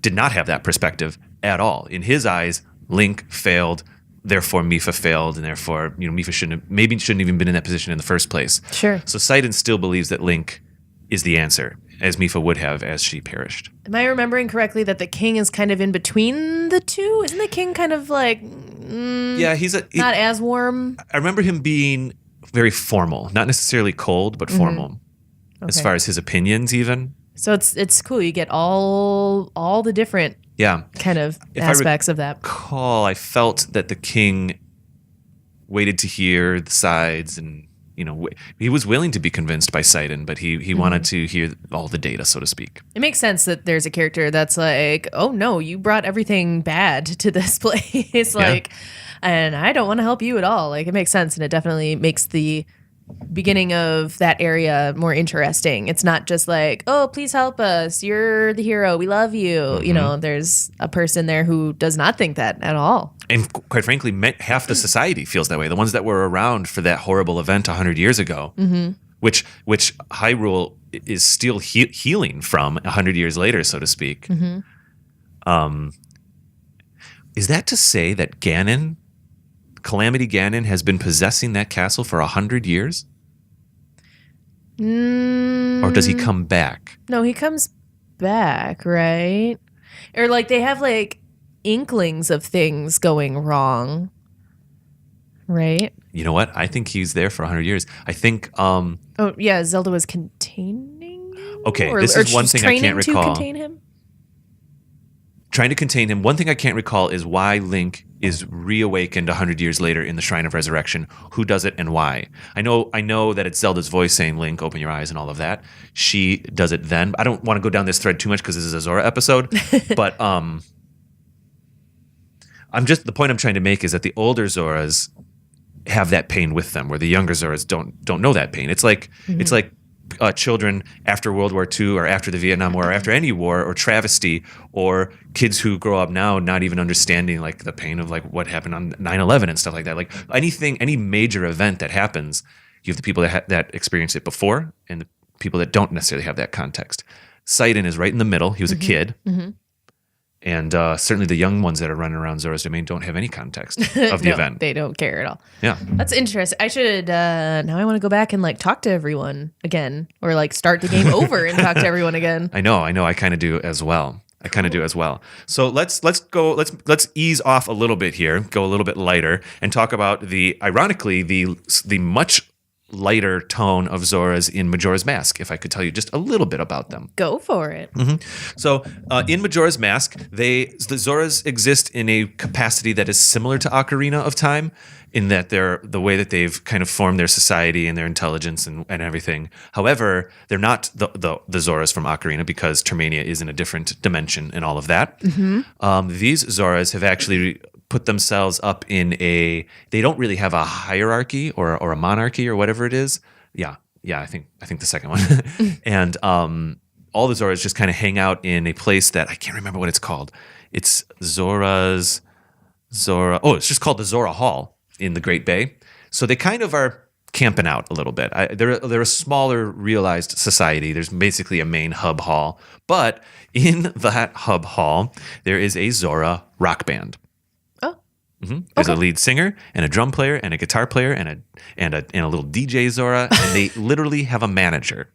did not have that perspective at all. In his eyes, Link failed, therefore Meifa failed, and therefore Meifa shouldn't even been in that position in the first place. Sure. So Sidon still believes that Link is the answer, as Meifa would have as she perished. Am I remembering correctly that the king is kind of in between the two? Isn't the king kind of like Yeah, not as warm? I remember him being very formal, not necessarily cold, but formal, as Okay. far as his opinions even. So it's cool. You get all the different Yeah. kind of If I aspects of that. I felt that the king waited to hear the sides, and he was willing to be convinced by Sidon, but he wanted to hear all the data, so to speak. It makes sense that there's a character that's like, oh no, you brought everything bad to this place, and I don't want to help you at all. Like, it makes sense, and it definitely makes the beginning of that area more interesting. It's not just like, oh, please help us, you're the hero, we love you. There's a person there who does not think that at all. And quite frankly, half the society feels that way. The ones that were around for that horrible event 100 years ago, which Hyrule is still healing from 100 years later, so to speak. Is that to say that Calamity Ganon has been possessing that castle for 100 years? Or does he come back? No, he comes back, right? Or like they have like inklings of things going wrong, right? You know what? I think he's there for 100 years. I think... Oh, yeah, Zelda was containing him? Okay, Or this is one she's thing I can't training recall. to contain him? Trying to contain him. One thing I can't recall is why Link is reawakened 100 years later in the Shrine of Resurrection. Who does it and why? I know that it's Zelda's voice saying, Link, open your eyes and all of that. She does it then. I don't want to go down this thread too much because this is a Zora episode. But the point I'm trying to make is that the older Zoras have that pain with them, where the younger Zoras don't know that pain. It's like children after World War II or after the Vietnam War or after any war or travesty, or kids who grow up now not even understanding like the pain of like what happened on 9/11 and stuff like that. Like any major event that happens, you have the people that experience it before and the people that don't necessarily have that context. Sidon is right in the middle. He was a kid. And certainly the young ones that are running around Zora's Domain don't have any context of the event. They don't care at all. Yeah. That's interesting. I should, now I want to go back and like talk to everyone again, or like start the game over and talk to everyone again. I know. I kind of do as well. So let's ease off a little bit here, go a little bit lighter, and talk about the much lighter tone of Zoras in Majora's Mask, if I could tell you just a little bit about them. Go for it. So in Majora's Mask, the Zoras exist in a capacity that is similar to Ocarina of Time, in that they're the way that they've kind of formed their society and their intelligence and everything. However, they're not the Zoras from Ocarina, because Termania is in a different dimension and all of that. These Zoras have actually put themselves up in they don't really have a hierarchy or a monarchy or whatever it is. Yeah, I think the second one. And all the Zoras just kind of hang out in a place that I can't remember what it's called. It's Zora. Oh, it's just called the Zora Hall in the Great Bay. So they kind of are camping out a little bit. They're a smaller realized society. There's basically a main hub hall, but in that hub hall there is a Zora rock band. There's a lead singer and a drum player and a guitar player and a little DJ Zora, and they literally have a manager.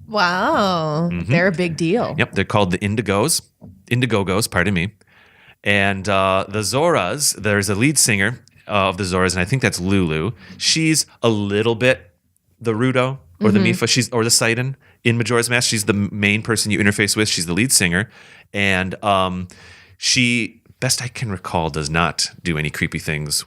Wow. They're a big deal. Yep, they're called the Indigogos, pardon me. And the Zoras, there's a lead singer of the Zoras, and I think that's Lulu. She's a little bit the Rudo or the Meifa, or the Sidon in Majora's Mask. She's the main person you interface with. She's the lead singer, and she, best I can recall, does not do any creepy things,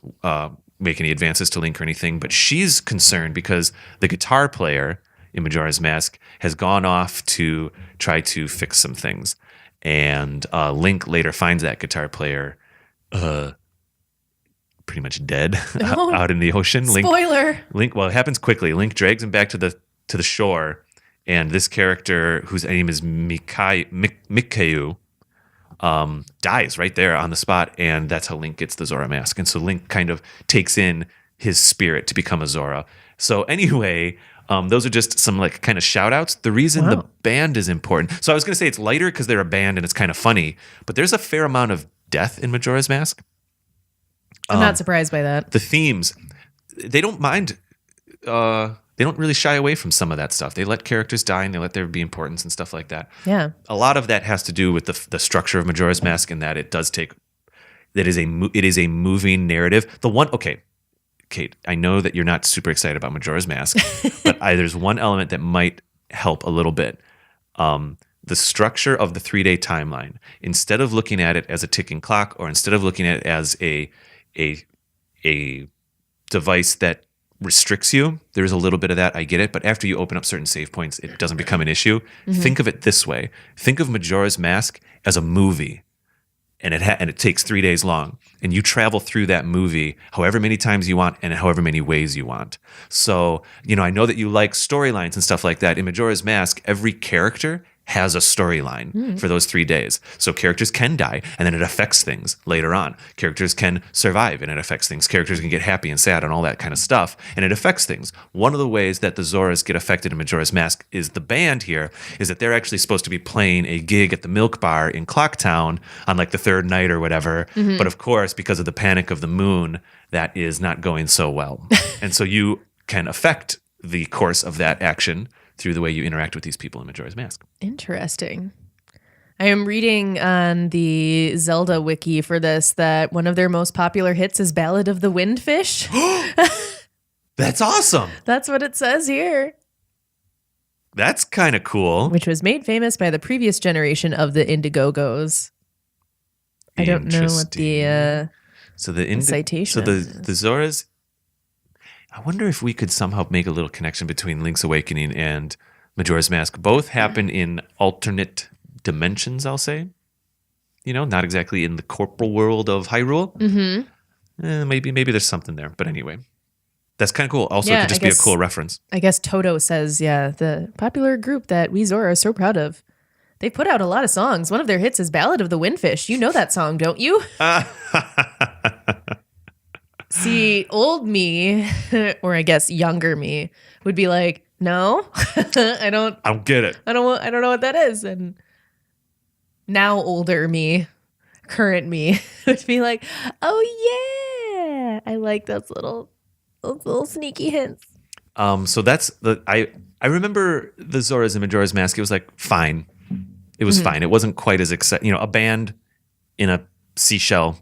make any advances to Link or anything. But she's concerned because the guitar player in Majora's Mask has gone off to try to fix some things, and Link later finds that guitar player pretty much dead out in the ocean. Spoiler. Link. Well, it happens quickly. Link drags him back to the shore, and this character, whose name is Mikayu, dies right there on the spot, and that's how Link gets the Zora mask. And so Link kind of takes in his spirit to become a Zora. So anyway, those are just some like kind of shout outs. The reason the band is important. So I was going to say it's lighter because they're a band and it's kind of funny, but there's a fair amount of death in Majora's Mask. I'm not surprised by that. The themes, they don't mind. They don't really shy away from some of that stuff. They let characters die and they let there be importance and stuff like that. Yeah. A lot of that has to do with the structure of Majora's Mask, and that it does take. It is a moving narrative. Okay, Kate, I know that you're not super excited about Majora's Mask, but there's one element that might help a little bit. The structure of the 3-day timeline. Instead of looking at it as a ticking clock, or instead of looking at it as a device that restricts you, there's a little bit of that. I get it. But after you open up certain save points, it doesn't become an issue. Think of it this way. Think of Majora's Mask as a movie. And it takes 3 days long, and you travel through that movie however many times you want and however many ways you want. So, I know that you like storylines and stuff like that. In Majora's Mask, every character has a storyline for those 3 days. So characters can die, and then it affects things later on. Characters can survive, and it affects things. Characters can get happy and sad and all that kind of stuff, and it affects things. One of the ways that the Zoras get affected in Majora's Mask is the band here, is that they're actually supposed to be playing a gig at the Milk Bar in Clocktown on like the third night or whatever. But of course, because of the panic of the moon, that is not going so well. And so you can affect the course of that action through the way you interact with these people in Majora's Mask. Interesting. I am reading on the Zelda wiki for this that one of their most popular hits is Ballad of the Windfish. That's awesome. That's what it says here. That's kind of cool. Which was made famous by the previous generation of the Indigogos. I don't know what the citation is. So the Zoras, I wonder if we could somehow make a little connection between Link's Awakening and Majora's Mask. Both happen in alternate dimensions, I'll say. Not exactly in the corporal world of Hyrule. Maybe there's something there. But anyway, that's kind of cool. Also, it could just be a cool reference. I guess Toto says, the popular group that we Zora are so proud of. They put out a lot of songs. One of their hits is Ballad of the Windfish. You know that song, don't you? See, old me, or I guess younger me, would be like, no, I don't get it. I don't know what that is. And now older me, current me, would be like, oh yeah, I like those little sneaky hints. So that's I remember the Zoras in Majora's Mask. It was like fine. It was fine. It wasn't quite as exciting. A band in a seashell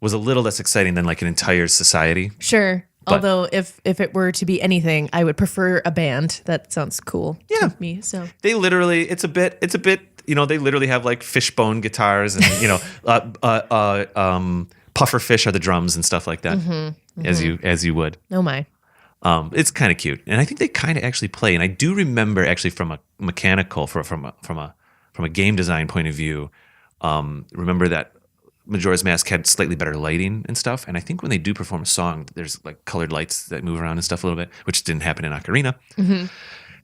was a little less exciting than like an entire society. Sure. But, although if it were to be anything, I would prefer a band. That sounds cool to me. So they literally, it's a bit, they literally have like fishbone guitars and, puffer fish are the drums and stuff like that, as you would. Oh my. It's kind of cute. And I think they kind of actually play. And I do remember actually from a mechanical, from a game design point of view, remember that Majora's Mask had slightly better lighting and stuff. And I think when they do perform a song, there's like colored lights that move around and stuff a little bit, which didn't happen in Ocarina. Mm-hmm.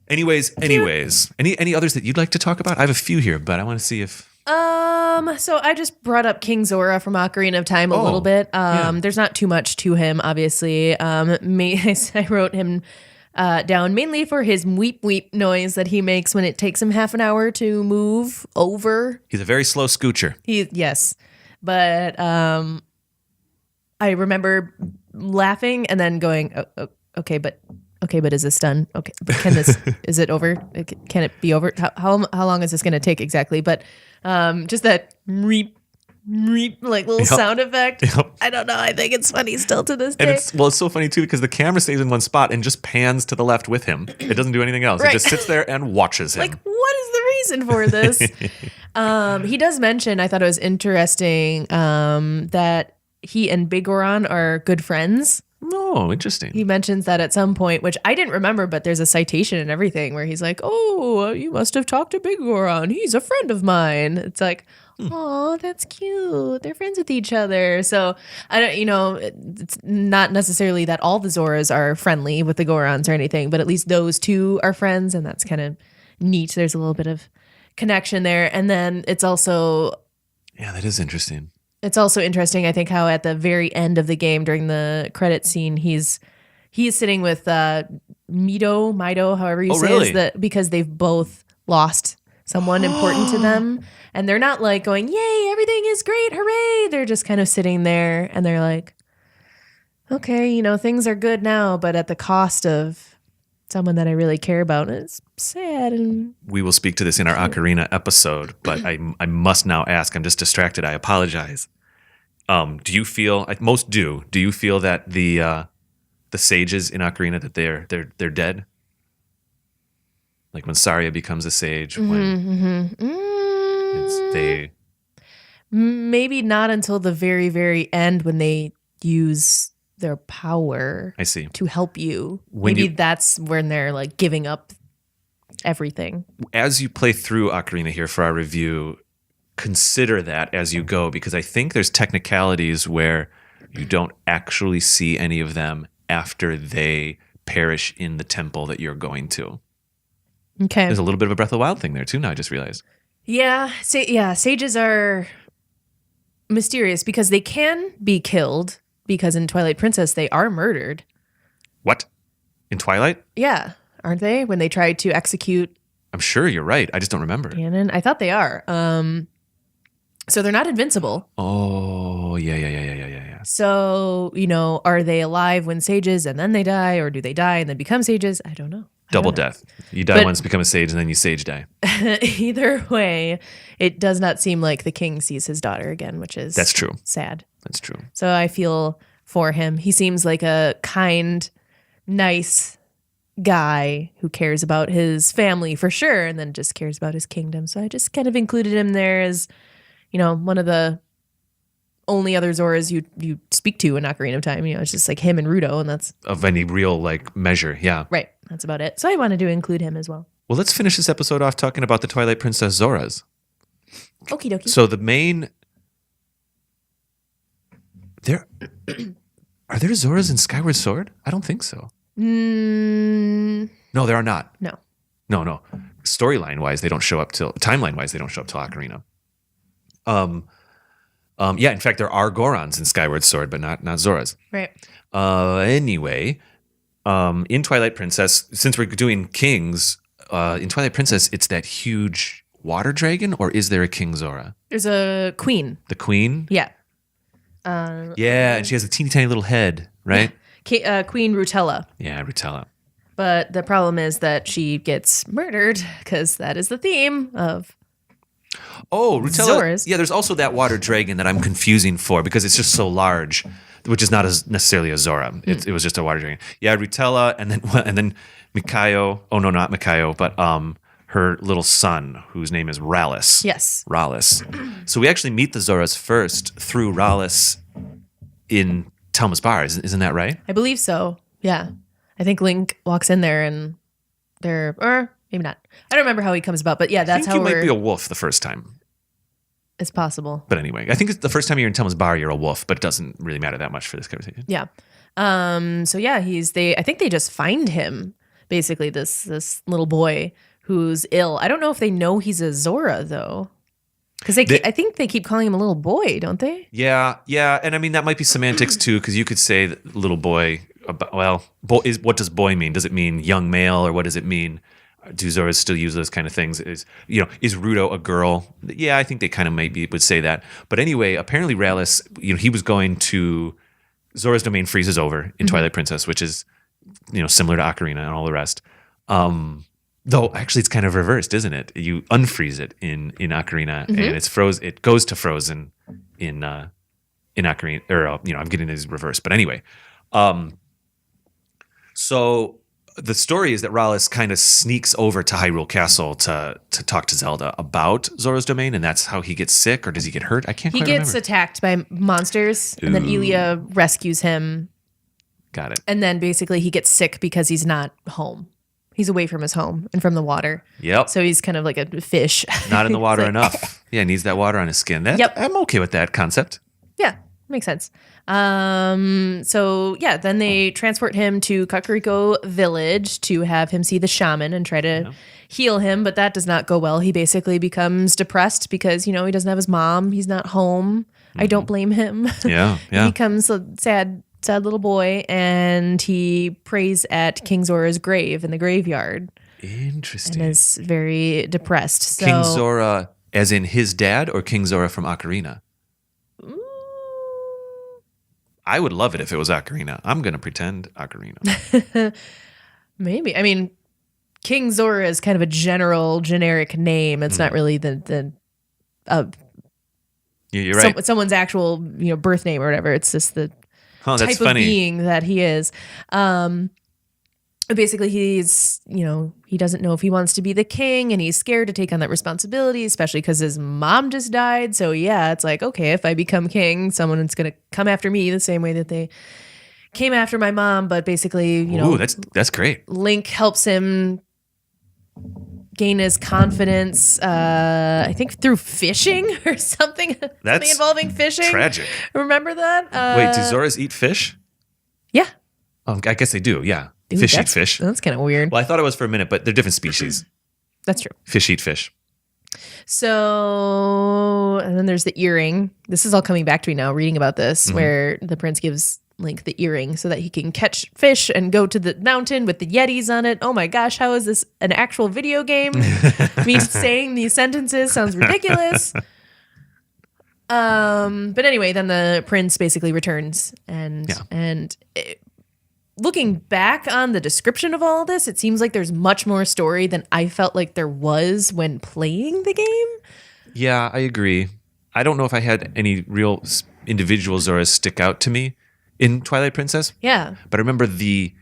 Anyways, any others that you'd like to talk about? I have a few here, but I want to see if. So I just brought up King Zora from Ocarina of Time a little bit. There's not too much to him, obviously. I wrote him down mainly for his weep weep noise that he makes when it takes him half an hour to move over. He's a very slow scoocher. Yes, but I remember laughing and then going, okay, but is this done? Okay, but is it over? Can it be over? How long is this going to take exactly? But just that reep, like little sound effect. Yep. I don't know. I think it's funny still to this day. And it's so funny too because the camera stays in one spot and just pans to the left with him. It doesn't do anything else. Right. It just sits there and watches him. Like, what is the reason for this? He does mention, I thought it was interesting, that he and Big Oran are good friends. Oh, interesting. He mentions that at some point, which I didn't remember, but there's a citation and everything where he's like, "Oh, you must have talked to Big Oran. He's a friend of mine." It's like, oh, that's cute. They're friends with each other. So I don't, it's not necessarily that all the Zoras are friendly with the Gorons or anything, but at least those two are friends, and that's kind of neat. There's a little bit of connection there, and then it's also that is interesting. It's also interesting, I think, how at the very end of the game, during the credit scene, he's sitting with Mido, however you say really? is that, because they've both lost someone important to them, and they're not like going, "Yay, everything is great, hooray!" They're just kind of sitting there, and they're like, "Okay, things are good now, but at the cost of someone that I really care about." And it's sad. And we will speak to this in our Ocarina episode, but I must now ask. I'm just distracted. I apologize. Do you feel? Most do. Do you feel that the sages in Ocarina, that they're dead? Like when Saria becomes a sage, when they maybe not until the very, very end when they use their power. I see. To help you. When maybe that's when they're like giving up everything. As you play through Ocarina here for our review, consider that as you go, because I think there's technicalities where you don't actually see any of them after they perish in the temple that you're going to. Okay. There's a little bit of a Breath of the Wild thing there too, now I just realized. Yeah. Sages are mysterious because they can be killed, because in Twilight Princess they are murdered. What? In Twilight? Yeah. Aren't they? When they try to execute I'm sure you're right. I just don't remember. Ganon. I thought they are. So they're not invincible. Oh, yeah. So, are they alive when sages and then they die, or do they die and then become sages? I don't know. Double death. You die once, become a sage, and then you sage die. Either way, it does not seem like the king sees his daughter again, which is That's true. Sad. That's true. So I feel for him. He seems like a kind, nice guy who cares about his family for sure, and then just cares about his kingdom. So I just kind of included him there as, one of the only other Zoras you speak to in Ocarina of Time. It's just like him and Ruto, and that's of any real measure. Yeah. Right. That's about it. So I wanted to include him as well. Well, let's finish this episode off talking about the Twilight Princess Zoras. Okie dokie. So the main... Are there Zoras in Skyward Sword? I don't think so. No, there are not. No. No. Storyline-wise, they don't show up till... Timeline-wise, they don't show up till Ocarina. Yeah, in fact, there are Gorons in Skyward Sword, but not Zoras. Right. Anyway, in Twilight Princess, since we're doing kings, in Twilight Princess, it's that huge water dragon, or is there a King Zora? There's a queen. The queen? Yeah. Yeah, and she has a teeny tiny little head, right? Queen Rutella. Yeah, Rutella. But the problem is that she gets murdered, because that is the theme of... Oh, Rutella. Zoras. Yeah, there's also that water dragon that I'm confusing for because it's just so large, which is not necessarily a Zora. It was just a water dragon. Yeah, Rutella, and then Mikayo. Oh no, not Mikayo, but her little son, whose name is Rallis. Yes. Rallis. So we actually meet the Zoras first through Rallis in Telma's Bar. Isn't that right? I believe so. Yeah. I think Link walks in there and or maybe not. I don't remember how he comes about, but yeah, that's I think how you we're... might be a wolf the first time. It's possible. But anyway, I think it's the first time you're in Telma's bar, you're a wolf, but it doesn't really matter that much for this conversation. Yeah. So yeah, I think they just find him, basically, this little boy who's ill. I don't know if they know he's a Zora though. Because I think they keep calling him a little boy, don't they? Yeah, and I mean that might be semantics too, because you could say that little boy. What does boy mean? Does it mean young male, or what does it mean? Do Zoras still use those kind of things? Is Ruto a girl? Yeah, I think they kind of would say that. But anyway, apparently Rallis, he was going to Zora's domain freezes over in Twilight Princess, which is similar to Ocarina and all the rest. Though actually it's kind of reversed, isn't it? You unfreeze it in Ocarina, and it's froze. It goes to frozen in Ocarina, or I'm getting these reversed. But anyway, so the story is that Rallis kind of sneaks over to Hyrule Castle to talk to Zelda about Zora's domain, and that's how he gets sick, or does he get hurt? I can't quite remember. He gets attacked by monsters, and then Elia rescues him. Got it. And then basically he gets sick because he's not home. He's away from his home and from the water. Yep. So he's kind of like a fish. Not in the water enough. Yeah, needs that water on his skin. Yep. I'm okay with that concept. Yeah, makes sense. So yeah, then they transport him to Kakariko Village to have him see the shaman and try to heal him, but that does not go well. He basically becomes depressed because, he doesn't have his mom. He's not home. I don't blame him. Yeah. He becomes a sad little boy, and he prays at King Zora's grave in the graveyard. Interesting. And is very depressed. So, King Zora as in his dad, or King Zora from Ocarina? I would love it if it was Ocarina. I'm going to pretend Ocarina. Maybe. I mean, King Zora is kind of a generic name. It's not really the You're right. someone's actual birth name or whatever. It's just the Oh, that's type funny. of being that he is. Basically, he's, he doesn't know if he wants to be the king, and he's scared to take on that responsibility, especially because his mom just died. So yeah, it's like, okay, if I become king, someone's going to come after me the same way that they came after my mom. But basically, Ooh, that's great. Link helps him gain his confidence, I think through fishing or something. Something involving fishing. Tragic. Remember that? Wait, do Zoras eat fish? Yeah. I guess they do, yeah. Dude, Fish eat fish. That's kind of weird. Well, I thought it was for a minute, but they're different species. That's true. Fish eat fish. So, and then there's the earring. This is all coming back to me now, reading about this, where the prince gives Link the earring so that he can catch fish and go to the mountain with the Yetis on it. Oh my gosh, how is this an actual video game? Me saying these sentences sounds ridiculous. But anyway, then the prince basically returns, and looking back on the description of all this, it seems like there's much more story than I felt like there was when playing the game. Yeah, I agree. I don't know if I had any real individual Zoras stick out to me in Twilight Princess. Yeah. But I remember the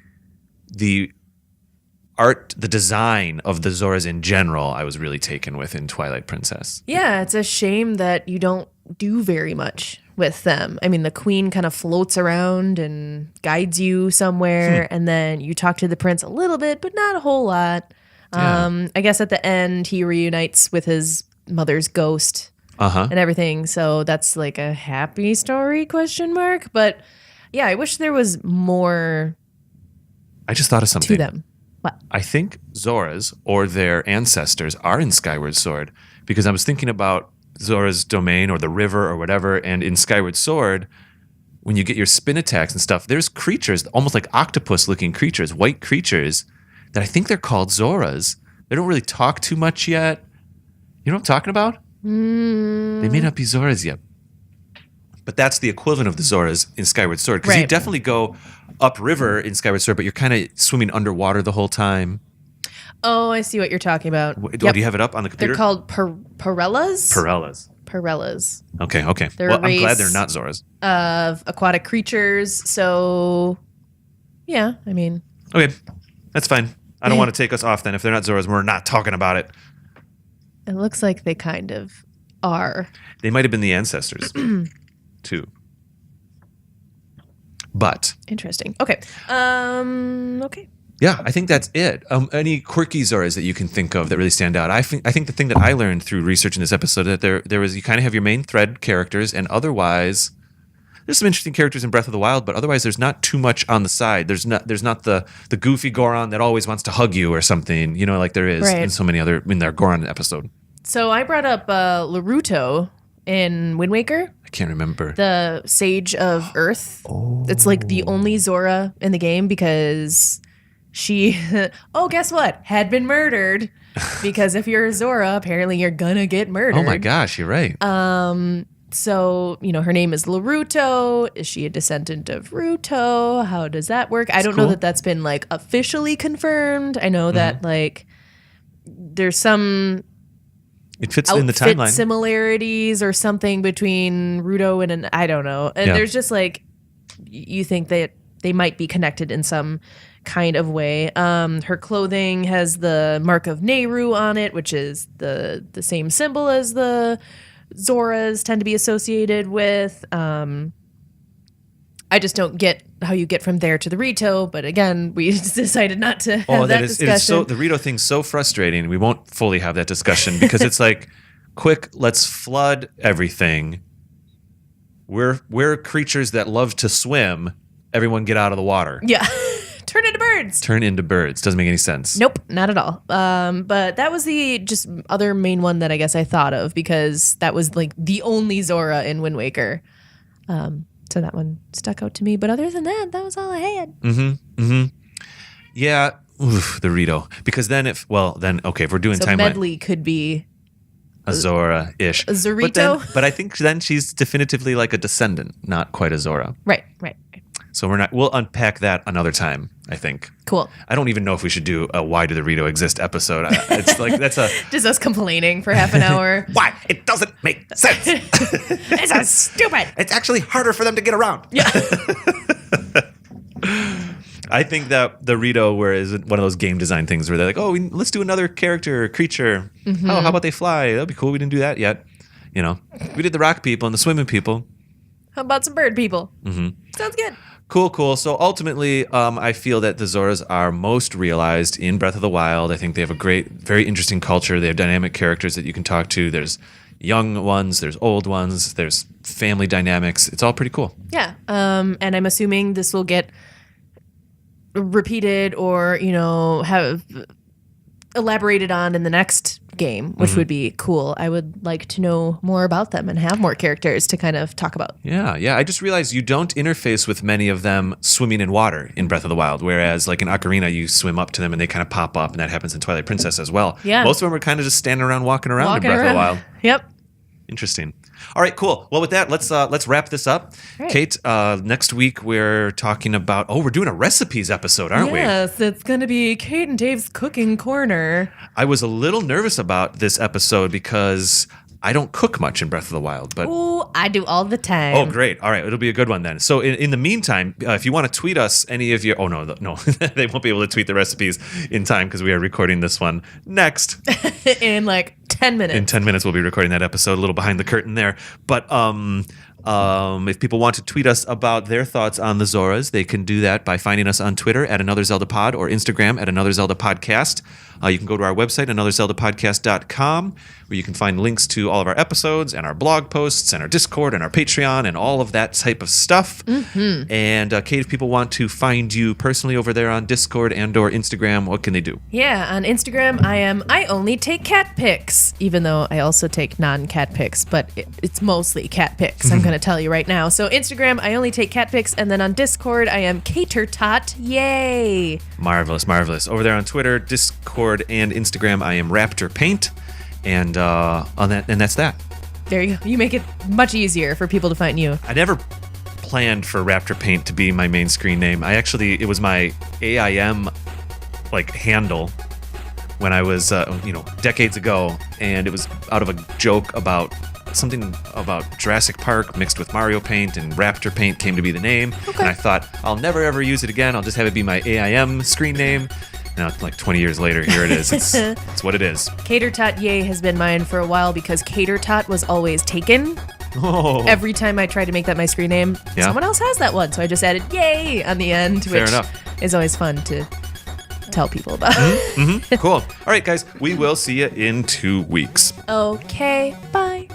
art, the design of the Zoras in general, I was really taken with in Twilight Princess. Yeah, it's a shame that you don't do very much with them. I mean, the queen kind of floats around and guides you somewhere, and then you talk to the prince a little bit, but not a whole lot. Yeah. I guess at the end, he reunites with his mother's ghost and everything. So that's like a happy story, ? But yeah, I wish there was more I just thought of something. to them. What? I think Zoras or their ancestors are in Skyward Sword, because I was thinking about Zora's domain or the river or whatever, and in Skyward Sword, when you get your spin attacks and stuff, there's creatures, almost like octopus-looking creatures, white creatures, that I think they're called Zoras. They don't really talk too much yet. You know what I'm talking about? They may not be Zoras yet. But that's the equivalent of the Zoras in Skyward Sword, because you Right. definitely go upriver in Skyward Sword, but you're kind of swimming underwater the whole time. Oh, I see what you're talking about. Do you have it up on the computer? They're called Parellas? Pirellas. Parellas. Okay. They're Well, a I'm glad race they're not Zoras. Of aquatic creatures. So, yeah, I mean, Okay, that's fine. I don't want to take us off then. If they're not Zoras, we're not talking about it. it looks like they kind of are. They might have been the ancestors, too. But Interesting. Okay. Okay. Yeah, I think that's it. Any quirky Zoras that you can think of that really stand out? I think the thing that I learned through researching this episode that there was you kind of have your main thread characters, and otherwise there's some interesting characters in Breath of the Wild, but otherwise there's not too much on the side. There's not the goofy Goron that always wants to hug you or something, like there is in so many other in their Goron episode. So I brought up Naruto in Wind Waker. I can't remember. The Sage of Earth. Oh. It's like the only Zora in the game because she, guess what? Had been murdered. Because if you're a Zora, apparently you're gonna get murdered. Oh my gosh, you're right. So, her name is Naruto. Is she a descendant of Ruto? How does that work? I don't know that that's been like officially confirmed. I know that like there's some it fits in the timeline similarities or something between Ruto and I don't know. And there's just like you think that they might be connected in some kind of way. Her clothing has the mark of Nehru on it, which is the same symbol as the Zoras tend to be associated with. I just don't get how you get from there to the Rito, but again, we decided not to have that discussion. The Rito thing's so frustrating. We won't fully have that discussion because it's like, quick, let's flood everything. We're creatures that love to swim. Everyone get out of the water. Yeah. Turn into birds. Turn into birds. Doesn't make any sense. Nope, not at all. But that was the just other main one that I guess I thought of because that was like the only Zora in Wind Waker. So that one stuck out to me. But other than that was all I had. Yeah, the Rito. Because then if we're doing so timeline. Medley could be a Zora-ish. A Zorito? But I think then she's definitively like a descendant, not quite a Zora. Right. So we'll unpack that another time, I think. Cool. I don't even know if we should do a Why Do the Rito Exist episode. It's like, that's a... Just us complaining for half an hour. Why? It doesn't make sense. It's so stupid. It's actually harder for them to get around. Yeah. I think that the Rito is one of those game design things where they're like, let's do another character or creature. Mm-hmm. Oh, how about they fly? That'd be cool. We didn't do that yet. We did the rock people and the swimming people. How about some bird people? Mm-hmm. Sounds good. Cool. So ultimately, I feel that the Zoras are most realized in Breath of the Wild. I think they have a great, very interesting culture. They have dynamic characters that you can talk to. There's young ones, there's old ones, there's family dynamics. It's all pretty cool. Yeah. And I'm assuming this will get repeated or, have elaborated on in the next game, which would be cool. I would like to know more about them and have more characters to kind of talk about. Yeah. I just realized you don't interface with many of them swimming in water in Breath of the Wild, whereas like in Ocarina, you swim up to them and they kind of pop up, and that happens in Twilight Princess as well. Yeah. Most of them are kind of just standing around, walking around in Breath of the Wild. Yep. Interesting. All right, cool. Well, with that, let's wrap this up. Right. Kate, next week we're talking about, we're doing a recipes episode, aren't we? Yes, it's going to be Kate and Dave's Cooking Corner. I was a little nervous about this episode because I don't cook much in Breath of the Wild, but ooh, I do all the time. Oh, great. All right, it'll be a good one then. So in the meantime, if you want to tweet us any of your... Oh, no, they won't be able to tweet the recipes in time because we are recording this one next. In like 10 minutes. In 10 minutes, we'll be recording that episode, a little behind the curtain there. But if people want to tweet us about their thoughts on the Zoras, they can do that by finding us on Twitter at Another Zelda Pod or Instagram at Another Zelda Podcast. You can go to our website, anotherzeldapodcast.com, where you can find links to all of our episodes and our blog posts and our Discord and our Patreon and all of that type of stuff. Mm-hmm. And Kate, if people want to find you personally over there on Discord and or Instagram, what can they do? Yeah, on Instagram, I only take cat pics, even though I also take non-cat pics, but it's mostly cat pics, I'm going to tell you right now. So Instagram, I only take cat pics, and then on Discord, I am Catertot. Yay! Marvelous. Over there on Twitter, Discord, and Instagram, I am Raptor Paint, and that's that. There you go. You make it much easier for people to find you. I never planned for Raptor Paint to be my main screen name. It was my AIM handle when I was decades ago, and it was out of a joke about something about Jurassic Park mixed with Mario Paint, and Raptor Paint came to be the name. Okay. And I thought I'll never ever use it again. I'll just have it be my AIM screen name. Now, 20 years later, here it is. It's what it is. Catertot Yay has been mine for a while because Catertot was always taken. Oh. Every time I tried to make that my screen name, someone else has that one. So I just added Yay on the end, which is always fun to tell people about it. Cool. All right, guys, we will see you in 2 weeks. Okay, bye.